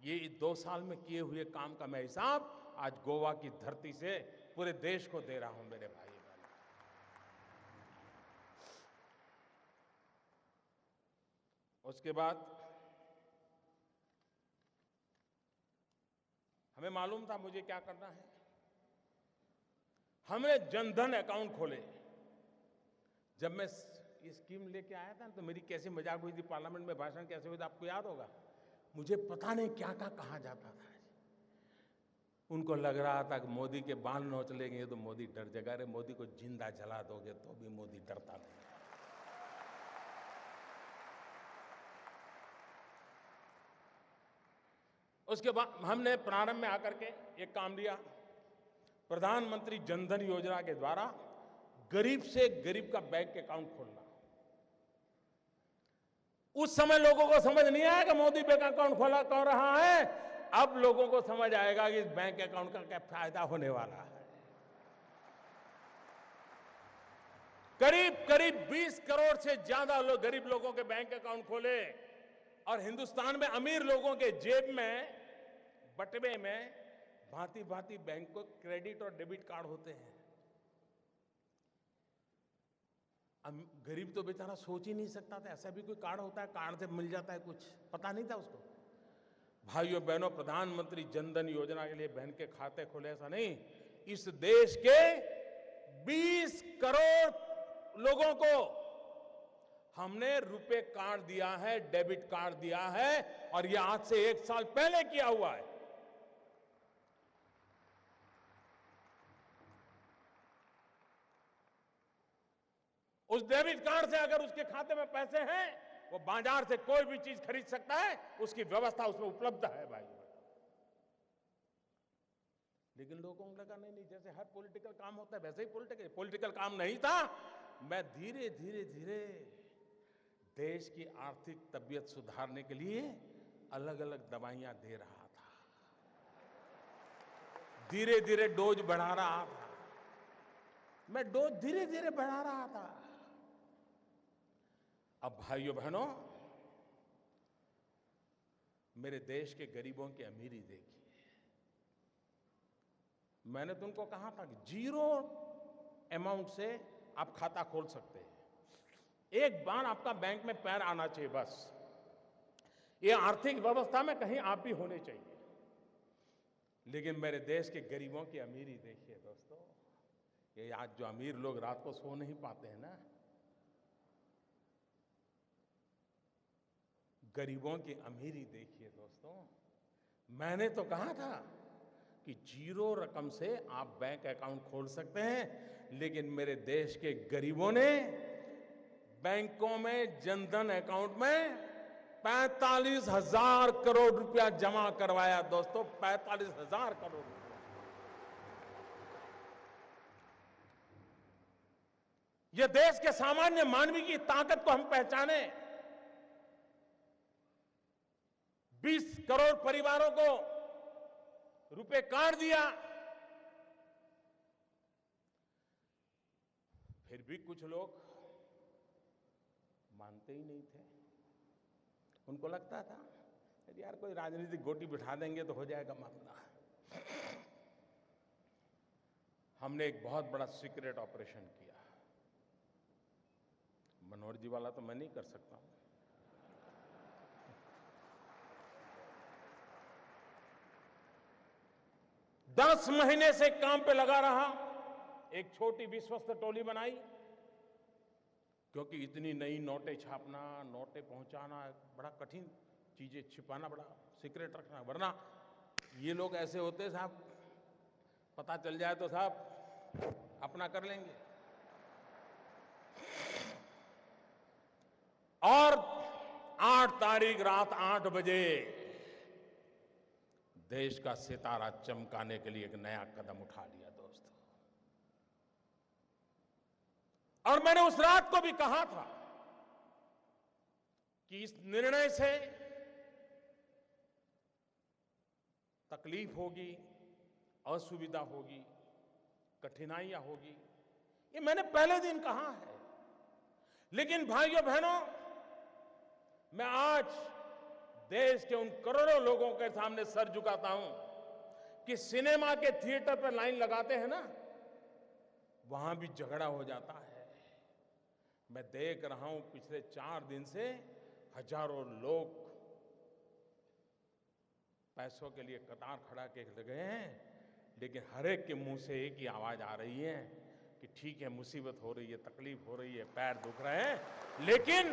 ये 2 साल में किए हुए काम का मैं हिसाब आज गोवा की धरती से पूरे देश को दे रहा हूं मेरे भाई बहनों। उसके बाद हमें मालूम था मुझे क्या करना है। हमने जनधन अकाउंट खोले। जब मैं ये स्कीम लेके आया था तो मेरी कैसी मजाक हुई थी, पार्लियामेंट में भाषण कैसे हुई थी आपको याद होगा। मुझे पता नहीं क्या क्या कहा जाता था। उनको लग रहा था कि मोदी के बाल नोच लेंगे तो मोदी डर जाएगा। अरे मोदी को जिंदा जला दोगे तो भी मोदी डरता नहीं। उसके बाद हमने प्रारंभ में आकर के एक काम लिया, प्रधानमंत्री जनधन योजना के द्वारा गरीब से गरीब का बैंक अकाउंट खोलना। उस समय लोगों को समझ नहीं आया कि मोदी बैंक अकाउंट खोला कौन रहा है। अब लोगों को समझ आएगा कि इस बैंक अकाउंट का क्या फायदा होने वाला है। करीब करीब 20 करोड़ से ज्यादा लोग गरीब लोगों के बैंक अकाउंट खोले और हिंदुस्तान में अमीर लोगों के जेब में बटवे में भांति भांति बैंक को क्रेडिट और डेबिट कार्ड होते हैं। गरीब तो बेचारा सोच ही नहीं सकता था ऐसा भी कोई कार्ड होता है, कार्ड से मिल जाता है कुछ, पता नहीं था उसको। भाइयों बहनों, प्रधानमंत्री जनधन योजना के लिए बैंक के खाते खोले ऐसा नहीं, इस देश के 20 करोड़ लोगों को हमने रुपए कार्ड दिया है, डेबिट कार्ड दिया है और यह आज से 1 साल पहले किया हुआ है। उस डेबिट कार्ड से अगर उसके खाते में पैसे हैं, वो बाजार से कोई भी चीज खरीद सकता है, उसकी व्यवस्था उसमें उपलब्ध है भाई। लेकिन लोगों को लगा नहीं, जैसे हर पॉलिटिकल काम होता है वैसे ही पॉलिटिकल काम नहीं था। मैं धीरे धीरे धीरे देश की आर्थिक तबीयत सुधारने के लिए अलग अलग दवाइयां दे रहा था, धीरे धीरे डोज बढ़ा रहा था। मैं डोज धीरे धीरे बढ़ा रहा था। अब भाइयों बहनों, मेरे देश के गरीबों की अमीरी देखिए। मैंने तुमको कहा था कि 0 अमाउंट से आप खाता खोल सकते हैं। एक बार आपका बैंक में पैर आना चाहिए बस। ये आर्थिक व्यवस्था में कहीं आप भी होने चाहिए। लेकिन मेरे देश के गरीबों की अमीरी देखिए दोस्तों। ये आज जो अमीर लोग रात को सो नहीं पाते हैं ना, गरीबों की अमीरी देखिए दोस्तों। मैंने तो कहा था कि 0 रकम से आप बैंक अकाउंट खोल सकते हैं, लेकिन मेरे देश के गरीबों ने बैंकों में जनधन अकाउंट में 45,000 करोड़ रुपया जमा करवाया दोस्तों। 45,000 करोड़ रुपया। यह देश के सामान्य मानवी की ताकत को हम पहचाने। 20 करोड़ परिवारों को रुपए कार्ड दिया। फिर भी कुछ लोग मानते ही नहीं थे। उनको लगता था यार कोई राजनीतिक गोटी बिठा देंगे तो हो जाएगा मामला। हमने एक बहुत बड़ा सीक्रेट ऑपरेशन किया। मनोहर जी वाला तो मैं नहीं कर सकता हूं। दस महीने से काम पे लगा रहा। एक छोटी विश्वस्त टोली बनाई, क्योंकि इतनी नई नोटें छापना, नोटें पहुंचाना बड़ा कठिन, चीजें छिपाना बड़ा सीक्रेट रखना, वरना ये लोग ऐसे होते साहब, पता चल जाए तो साहब अपना कर लेंगे। और 8 तारीख रात 8 बजे देश का सितारा चमकाने के लिए एक नया कदम उठा लिया दोस्तों। और मैंने उस रात को भी कहा था कि इस निर्णय से तकलीफ होगी, असुविधा होगी, कठिनाइयां होगी, ये मैंने पहले दिन कहा है। लेकिन भाइयों बहनों, मैं आज देश के उन करोड़ों लोगों के सामने सर झुकाता हूं कि सिनेमा के थिएटर पर लाइन लगाते हैं ना, वहां भी झगड़ा हो जाता है। मैं देख रहा हूं पिछले 4 दिन से हजारों लोग पैसों के लिए कतार खड़ा के लगे हैं, लेकिन हर एक के मुंह से एक ही आवाज आ रही है कि ठीक है, मुसीबत हो रही है, तकलीफ हो रही है, पैर दुख रहे हैं, लेकिन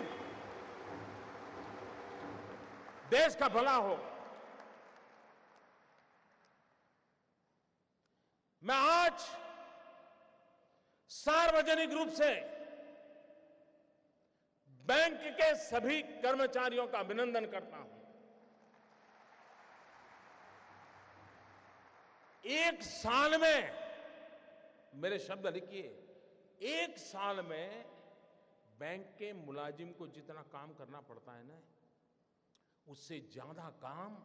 देश का भला हो। मैं आज सार्वजनिक रूप से बैंक के सभी कर्मचारियों का अभिनंदन करता हूं। एक साल में, मेरे शब्द लिखिए, एक साल में बैंक के मुलाजिम को जितना काम करना पड़ता है ना, उससे ज्यादा काम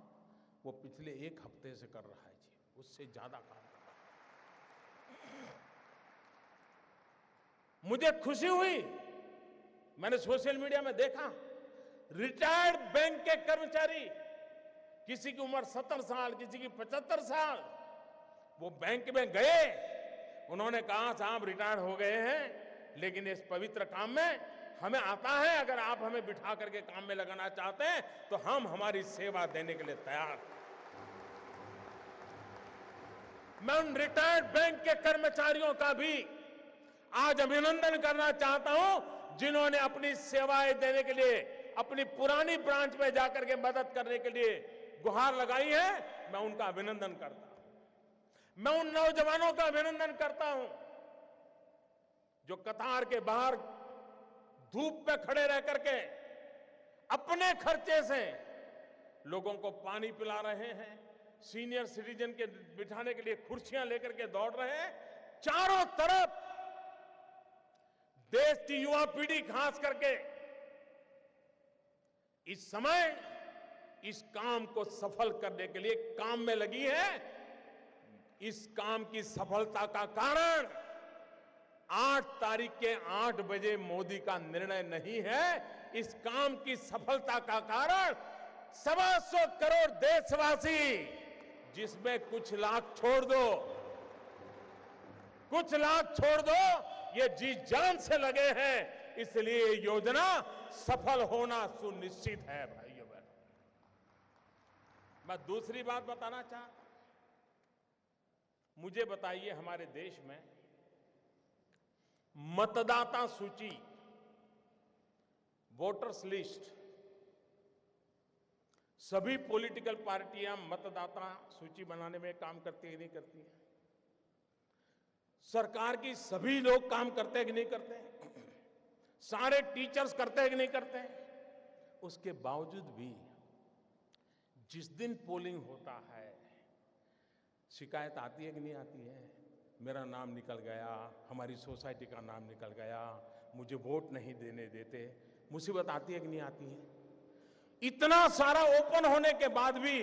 वो पिछले 1 हफ्ते से कर रहा है जी, उससे ज्यादा काम कर रहा है। मुझे खुशी हुई, मैंने सोशल मीडिया में देखा, रिटायर्ड बैंक के कर्मचारी, किसी की उम्र 70 साल, किसी की 75 साल, वो बैंक में गए, उन्होंने कहा साहब रिटायर हो गए हैं, लेकिन इस पवित्र काम में हमें आता है, अगर आप हमें बिठा करके काम में लगाना चाहते हैं तो हम हमारी सेवा देने के लिए तैयार हैं। मैं उन रिटायर्ड बैंक के कर्मचारियों का भी आज अभिनंदन करना चाहता हूं, जिन्होंने अपनी सेवाएं देने के लिए अपनी पुरानी ब्रांच में जाकर के मदद करने के लिए गुहार लगाई है। मैं उनका अभिनंदन करता हूं। मैं उन नौजवानों का अभिनंदन करता हूं जो कतार के बाहर धूप पे खड़े रह करके अपने खर्चे से लोगों को पानी पिला रहे हैं, सीनियर सिटीजन के बिठाने के लिए कुर्सियां लेकर के दौड़ रहे हैं। चारों तरफ देश की युवा पीढ़ी खास करके इस समय इस काम को सफल करने के लिए काम में लगी है। इस काम की सफलता का कारण 8 तारीख के 8 बजे मोदी का निर्णय नहीं है। इस काम की सफलता का कारण 125 करोड़ देशवासी, जिसमें कुछ लाख छोड़ दो, कुछ लाख छोड़ दो, ये जी जान से लगे हैं, इसलिए ये योजना सफल होना सुनिश्चित है। भाइयों बहनों, मैं दूसरी बात बताना चाहता हूं। मुझे बताइए, हमारे देश में मतदाता सूची, वोटर्स लिस्ट, सभी पॉलिटिकल पार्टियां मतदाता सूची बनाने में काम करती है, नहीं करती है? सरकार की सभी लोग काम करते हैं कि नहीं करते हैं? सारे टीचर्स करते हैं कि नहीं करते हैं? उसके बावजूद भी जिस दिन पोलिंग होता है, शिकायत आती है कि नहीं आती है? मेरा नाम निकल गया, हमारी सोसाइटी का नाम निकल गया, मुझे वोट नहीं देने देते। मुसीबत आती है कि नहीं आती है? इतना सारा ओपन होने के बाद भी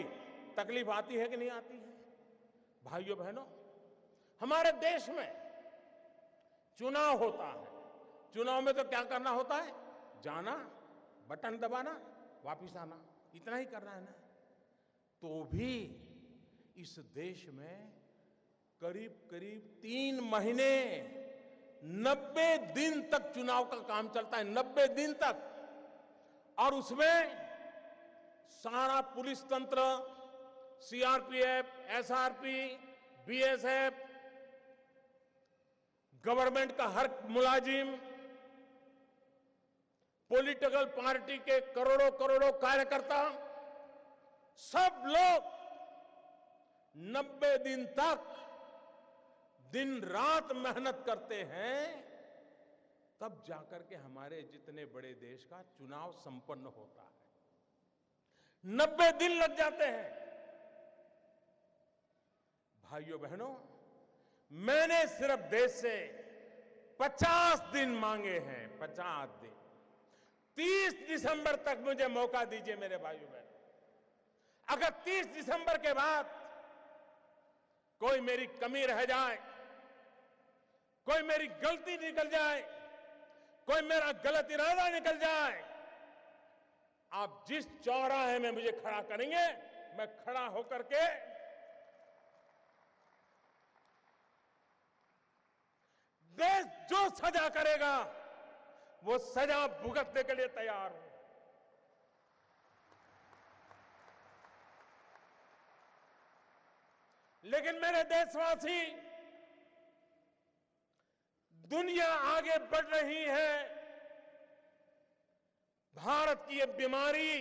तकलीफ आती है कि नहीं आती है? भाइयों बहनों, हमारे देश में चुनाव होता है। चुनाव में तो क्या करना होता है? जाना, बटन दबाना, वापिस आना, इतना ही करना है ना। तो भी इस देश में करीब करीब 3 महीने 90 दिन तक चुनाव का काम चलता है, 90 दिन तक। और उसमें सारा पुलिस तंत्र, सीआरपीएफ, एसआरपी, बीएसएफ, गवर्नमेंट का हर मुलाजिम, पॉलिटिकल पार्टी के करोड़ों करोड़ों कार्यकर्ता, सब लोग 90 दिन तक दिन रात मेहनत करते हैं, तब जाकर के हमारे जितने बड़े देश का चुनाव संपन्न होता है। 90 दिन लग जाते हैं। भाइयों बहनों, मैंने सिर्फ देश से 50 दिन मांगे हैं, 50 दिन। 30 दिसंबर तक मुझे मौका दीजिए मेरे भाइयों बहनों। अगर 30 दिसंबर के बाद कोई मेरी कमी रह जाए, कोई मेरी गलती निकल जाए, कोई मेरा गलत इरादा निकल जाए, आप जिस चौराहे में मुझे खड़ा करेंगे, मैं खड़ा होकर के देश जो सजा करेगा वो सजा भुगतने के लिए तैयार हूं। लेकिन मेरे देशवासी, दुनिया आगे बढ़ रही है, भारत की ये बीमारी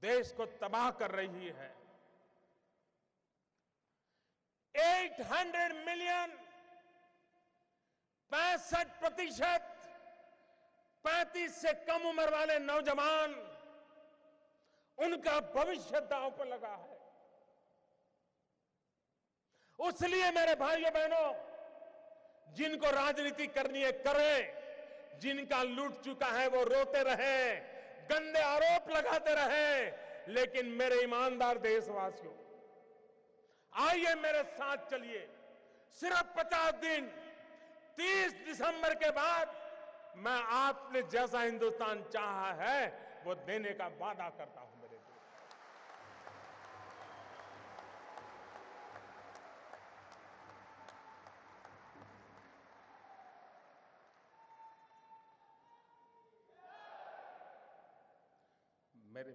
देश को तबाह कर रही है। 800 मिलियन 65% 35 से कम उम्र वाले नौजवान, उनका भविष्य दांव पर लगा है। उसलिए मेरे भाइयों बहनों, जिनको राजनीति करनी है करें, जिनका लूट चुका है वो रोते रहे, गंदे आरोप लगाते रहे, लेकिन मेरे ईमानदार देशवासियों, आइए मेरे साथ चलिए। सिर्फ 50 दिन, 30 दिसंबर के बाद मैं आपने जैसा हिंदुस्तान चाहा है वो देने का वादा करता हूं मेरे दोस्त। मेरे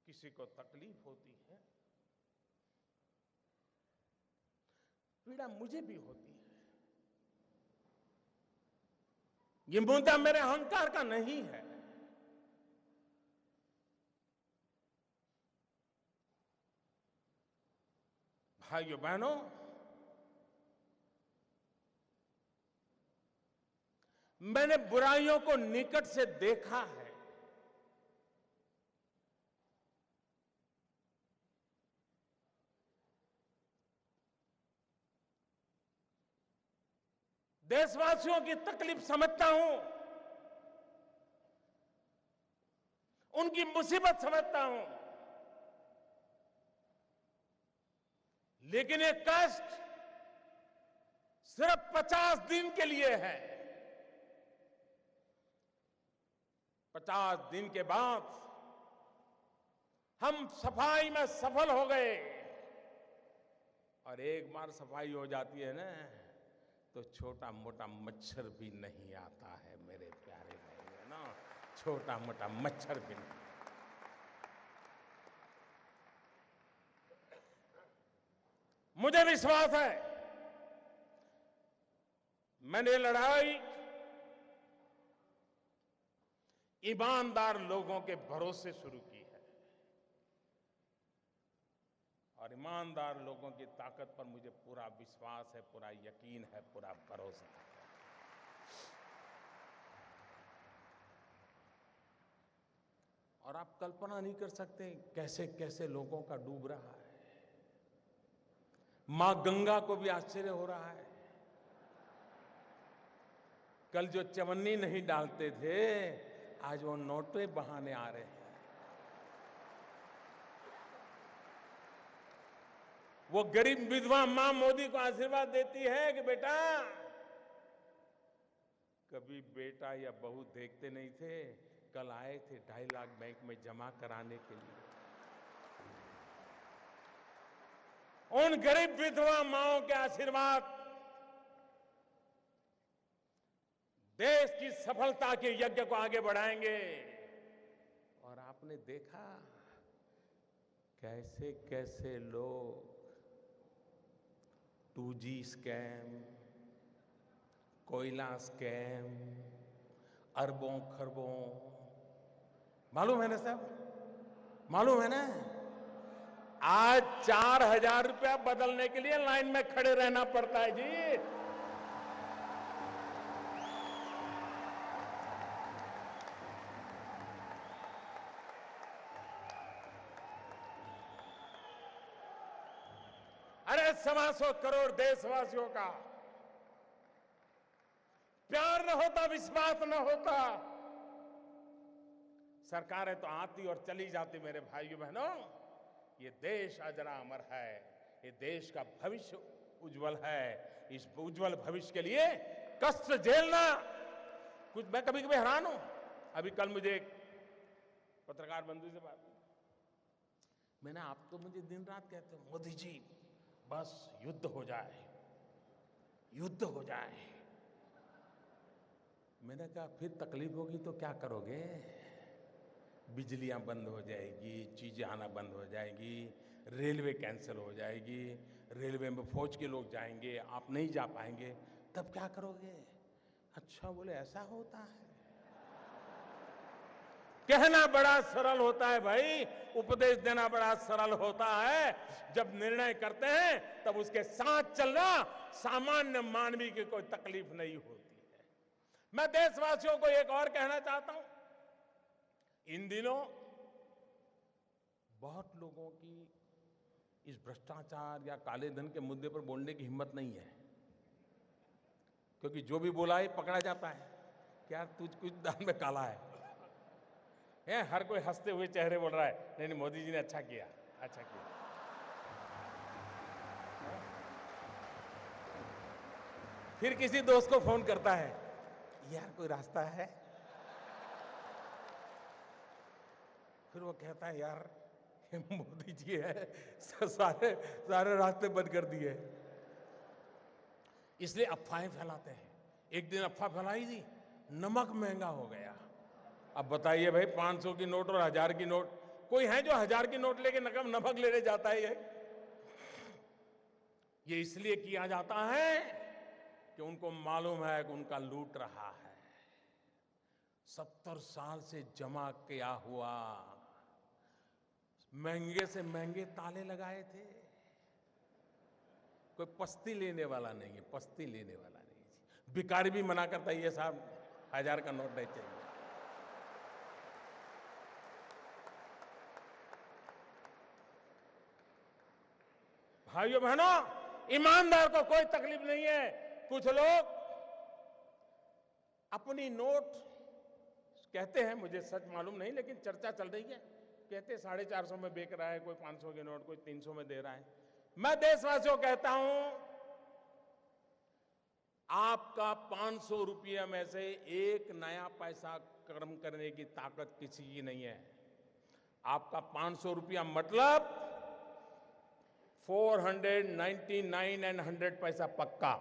किसी को तकलीफ होती है, पीड़ा मुझे भी होती है। ये मुद्दा मेरे अहंकार का नहीं है। भाइयों बहनों, मैंने बुराइयों को निकट से देखा है। देशवासियों की तकलीफ समझता हूं, उनकी मुसीबत समझता हूं, लेकिन ये कष्ट सिर्फ 50 दिन के लिए है। 50 दिन के बाद हम सफाई में सफल हो गए, और एक बार सफाई हो जाती है ना, तो छोटा मोटा मच्छर भी नहीं आता है मेरे प्यारे भाई, ना छोटा मोटा मच्छर भी नहीं। मुझे विश्वास है, मैंने लड़ाई ईमानदार लोगों के भरोसे शुरू की है, और ईमानदार लोगों की ताकत पर मुझे पूरा विश्वास है, पूरा यकीन है, पूरा भरोसा है। और आप कल्पना नहीं कर सकते कैसे कैसे लोगों का डूब रहा है। मां गंगा को भी आश्चर्य हो रहा है। कल जो चवन्नी नहीं डालते थे, आज वो नोटे बहाने आ रहे हैं। वो गरीब विधवा मां मोदी को आशीर्वाद देती है कि बेटा, कभी बेटा या बहू देखते नहीं थे, कल आए थे 2.5 लाख बैंक में जमा कराने के लिए। उन गरीब विधवा माओं के आशीर्वाद देश की सफलता के यज्ञ को आगे बढ़ाएंगे। और आपने देखा कैसे कैसे लोग 2G स्कैम, कोयला स्कैम, अरबों खरबों, मालूम है ना सब, मालूम है ना। आज 4,000 रुपया बदलने के लिए लाइन में खड़े रहना पड़ता है जी। अरे 125 करोड़ देशवासियों का प्यार न होता, विश्वास न होता, सरकारें तो आती और चली जाती। मेरे भाइयों बहनों, ये देश अजरा अमर है, ये देश का भविष्य उज्जवल है, इस उज्जवल भविष्य के लिए कष्ट झेलना। कुछ मैं कभी कभी हैरान हूं। अभी कल मुझे एक पत्रकार बंधु से बात हुई, मैंने आप तो मुझे दिन रात कहते हो मोदी जी बस युद्ध हो जाए, युद्ध हो जाए। मैंने कहा फिर तकलीफ होगी तो क्या करोगे? बिजलियां बंद हो जाएगी, चीजें आना बंद हो जाएगी, रेलवे कैंसिल हो जाएगी, रेलवे में फौज के लोग जाएंगे, आप नहीं जा पाएंगे, तब क्या करोगे? अच्छा बोले ऐसा होता है। कहना बड़ा सरल होता है भाई, उपदेश देना बड़ा सरल होता है। जब निर्णय करते हैं तब उसके साथ चलना सामान्य मानवी की कोई तकलीफ नहीं होती है। मैं देशवासियों को एक और कहना चाहता हूं, इन दिनों बहुत लोगों की इस भ्रष्टाचार या काले धन के मुद्दे पर बोलने की हिम्मत नहीं है, क्योंकि जो भी बोला है पकड़ा जाता है कि यार तुझ कुछ दान में काला है। हर कोई हंसते हुए चेहरे बोल रहा है नहीं नहीं मोदी जी ने अच्छा किया, अच्छा किया। फिर किसी दोस्त को फोन करता है, यार कोई रास्ता है? फिर वो कहता है यार मोदी जी है, सारे सारे रास्ते बंद कर दिए। इसलिए अफवाहें फैलाते हैं। एक दिन अफवाह फैलाई थी नमक महंगा हो गया। अब बताइए भाई 500 की नोट और 1000 की नोट, कोई है जो 1000 की नोट लेके नमक लेने जाता है? ये इसलिए किया जाता है कि उनको मालूम है कि उनका लूट रहा है। 70 साल से जमा किया हुआ महंगे से महंगे ताले लगाए थे। कोई पस्ती लेने वाला नहीं है, पस्ती लेने वाला नहीं है। भिखारी भी मना करता है ये साहब 1000 का नोट नहीं चाहिए। भाइयों बहनों, ईमानदार को कोई तकलीफ नहीं है। कुछ लोग अपनी नोट कहते हैं, मुझे सच मालूम नहीं लेकिन चर्चा चल रही है, कहते 450 में बेच रहा है, कोई 500 की नोट, कोई 300 में दे रहा है। मैं देशवासियों को कहता हूं, आपका 500 रुपये में से एक नया पैसा कम करने की ताकत किसी की नहीं है। आपका 500 रुपया मतलब 499 एंड 100 पैसा पक्का।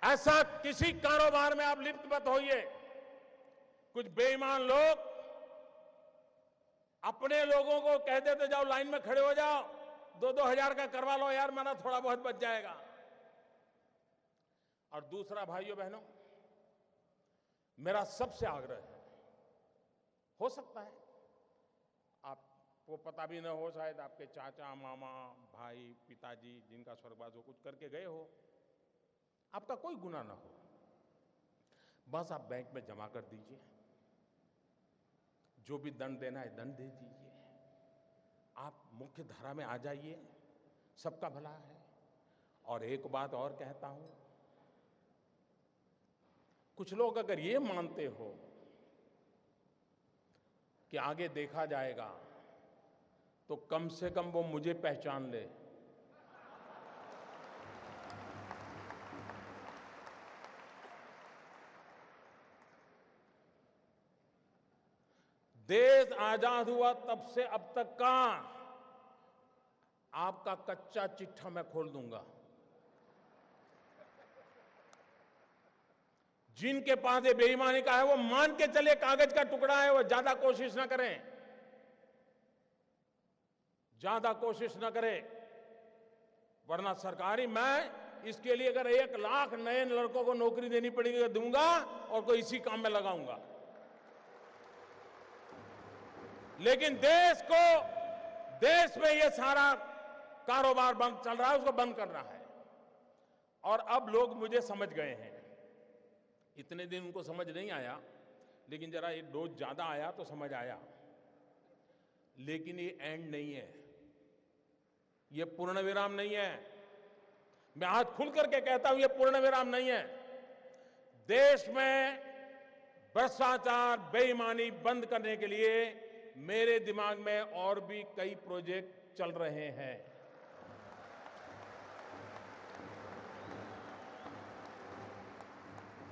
ऐसा किसी कारोबार में आप लिप्त मत होइए। कुछ बेईमान लोग अपने लोगों को कह देते जाओ लाइन में खड़े हो जाओ, 2-2 हजार का करवा लो यार, मेरा थोड़ा बहुत बच जाएगा। और दूसरा भाइयों बहनों, मेरा सबसे आग्रह है, हो सकता है आपको पता भी न हो, शायद आपके चाचा मामा भाई पिताजी जिनका स्वर्गवास हो कुछ करके गए हो, आपका कोई गुनाह ना हो, बस आप बैंक में जमा कर दीजिए, जो भी दंड देना है दंड दे दीजिए, आप मुख्य धारा में आ जाइए, सबका भला है। और एक बात और कहता हूं, कुछ लोग अगर ये मानते हो कि आगे देखा जाएगा, तो कम से कम वो मुझे पहचान ले। देश आजाद हुआ तब से अब तक का आपका कच्चा चिट्ठा मैं खोल दूंगा। जिनके पास ये बेईमानी का है वो मान के चले कागज का टुकड़ा है, वो ज्यादा कोशिश ना करें, ज्यादा कोशिश ना करें, वरना सरकारी मैं इसके लिए अगर 1 लाख नए लड़कों को नौकरी देनी पड़ेगी तो दूंगा और कोई इसी काम में लगाऊंगा। लेकिन देश में ये सारा कारोबार बंद चल रहा है, उसको बंद करना है। और अब लोग मुझे समझ गए हैं। इतने दिन उनको समझ नहीं आया, लेकिन जरा ये डोज ज्यादा आया तो समझ आया। लेकिन ये एंड नहीं है, ये पूर्ण विराम नहीं है। मैं आज खुल करके कहता हूं, ये पूर्ण विराम नहीं है। देश में भ्रष्टाचार बेईमानी बंद करने के लिए मेरे दिमाग में और भी कई प्रोजेक्ट चल रहे हैं।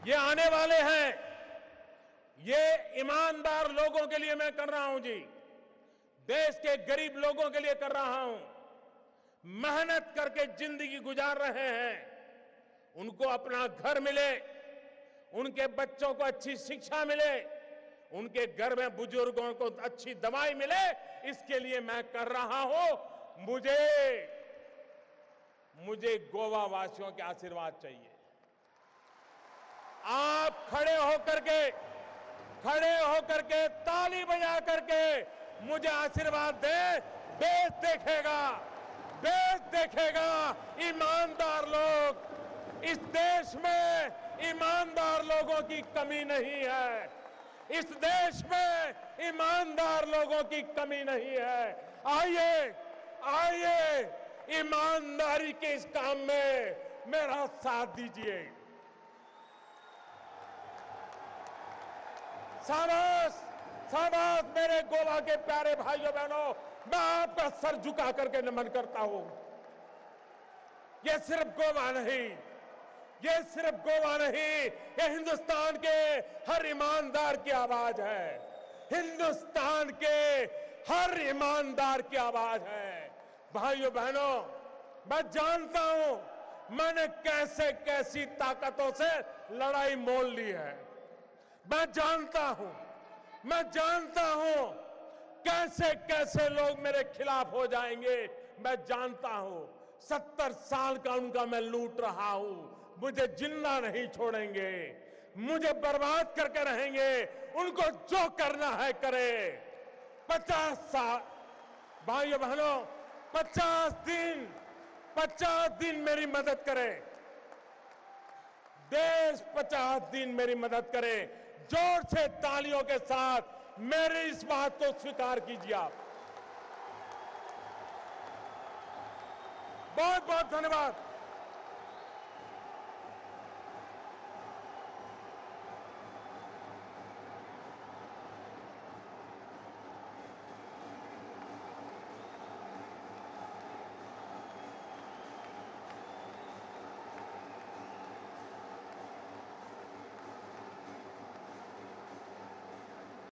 ये आने वाले हैं, ये ईमानदार लोगों के लिए मैं कर रहा हूं जी, देश के गरीब लोगों के लिए कर रहा हूं, मेहनत करके जिंदगी गुजार रहे हैं, उनको अपना घर मिले, उनके बच्चों को अच्छी शिक्षा मिले, उनके घर में बुजुर्गों को अच्छी दवाई मिले, इसके लिए मैं कर रहा हूं। मुझे गोवा वासियों के आशीर्वाद चाहिए। आप खड़े होकर के ताली बजा करके मुझे आशीर्वाद दें। देश देखेगा ईमानदार लोग। इस देश में ईमानदार लोगों की कमी नहीं है। इस देश में ईमानदार लोगों की कमी नहीं है। आइए ईमानदारी के इस काम में मेरा साथ दीजिए। शाबाश मेरे गोवा के प्यारे भाइयों बहनों, मैं आपका सर झुका करके नमन करता हूं। ये सिर्फ गोवा नहीं, ये हिंदुस्तान के हर ईमानदार की आवाज है। हिंदुस्तान के हर ईमानदार की आवाज है। भाइयों बहनों, मैं जानता हूं मैंने कैसे कैसी ताकतों से लड़ाई मोल ली है। मैं जानता हूं कैसे कैसे लोग मेरे खिलाफ हो जाएंगे। मैं जानता हूं 70 साल का उनका मैं लूट रहा हूं। मुझे जिंदा नहीं छोड़ेंगे, मुझे बर्बाद करके रहेंगे। उनको जो करना है करे। 50 साल भाइयों बहनों, 50 दिन मेरी मदद करे। देश 50 दिन मेरी मदद करे। जोर से तालियों के साथ मेरी इस बात को स्वीकार कीजिए आप। बहुत बहुत धन्यवाद।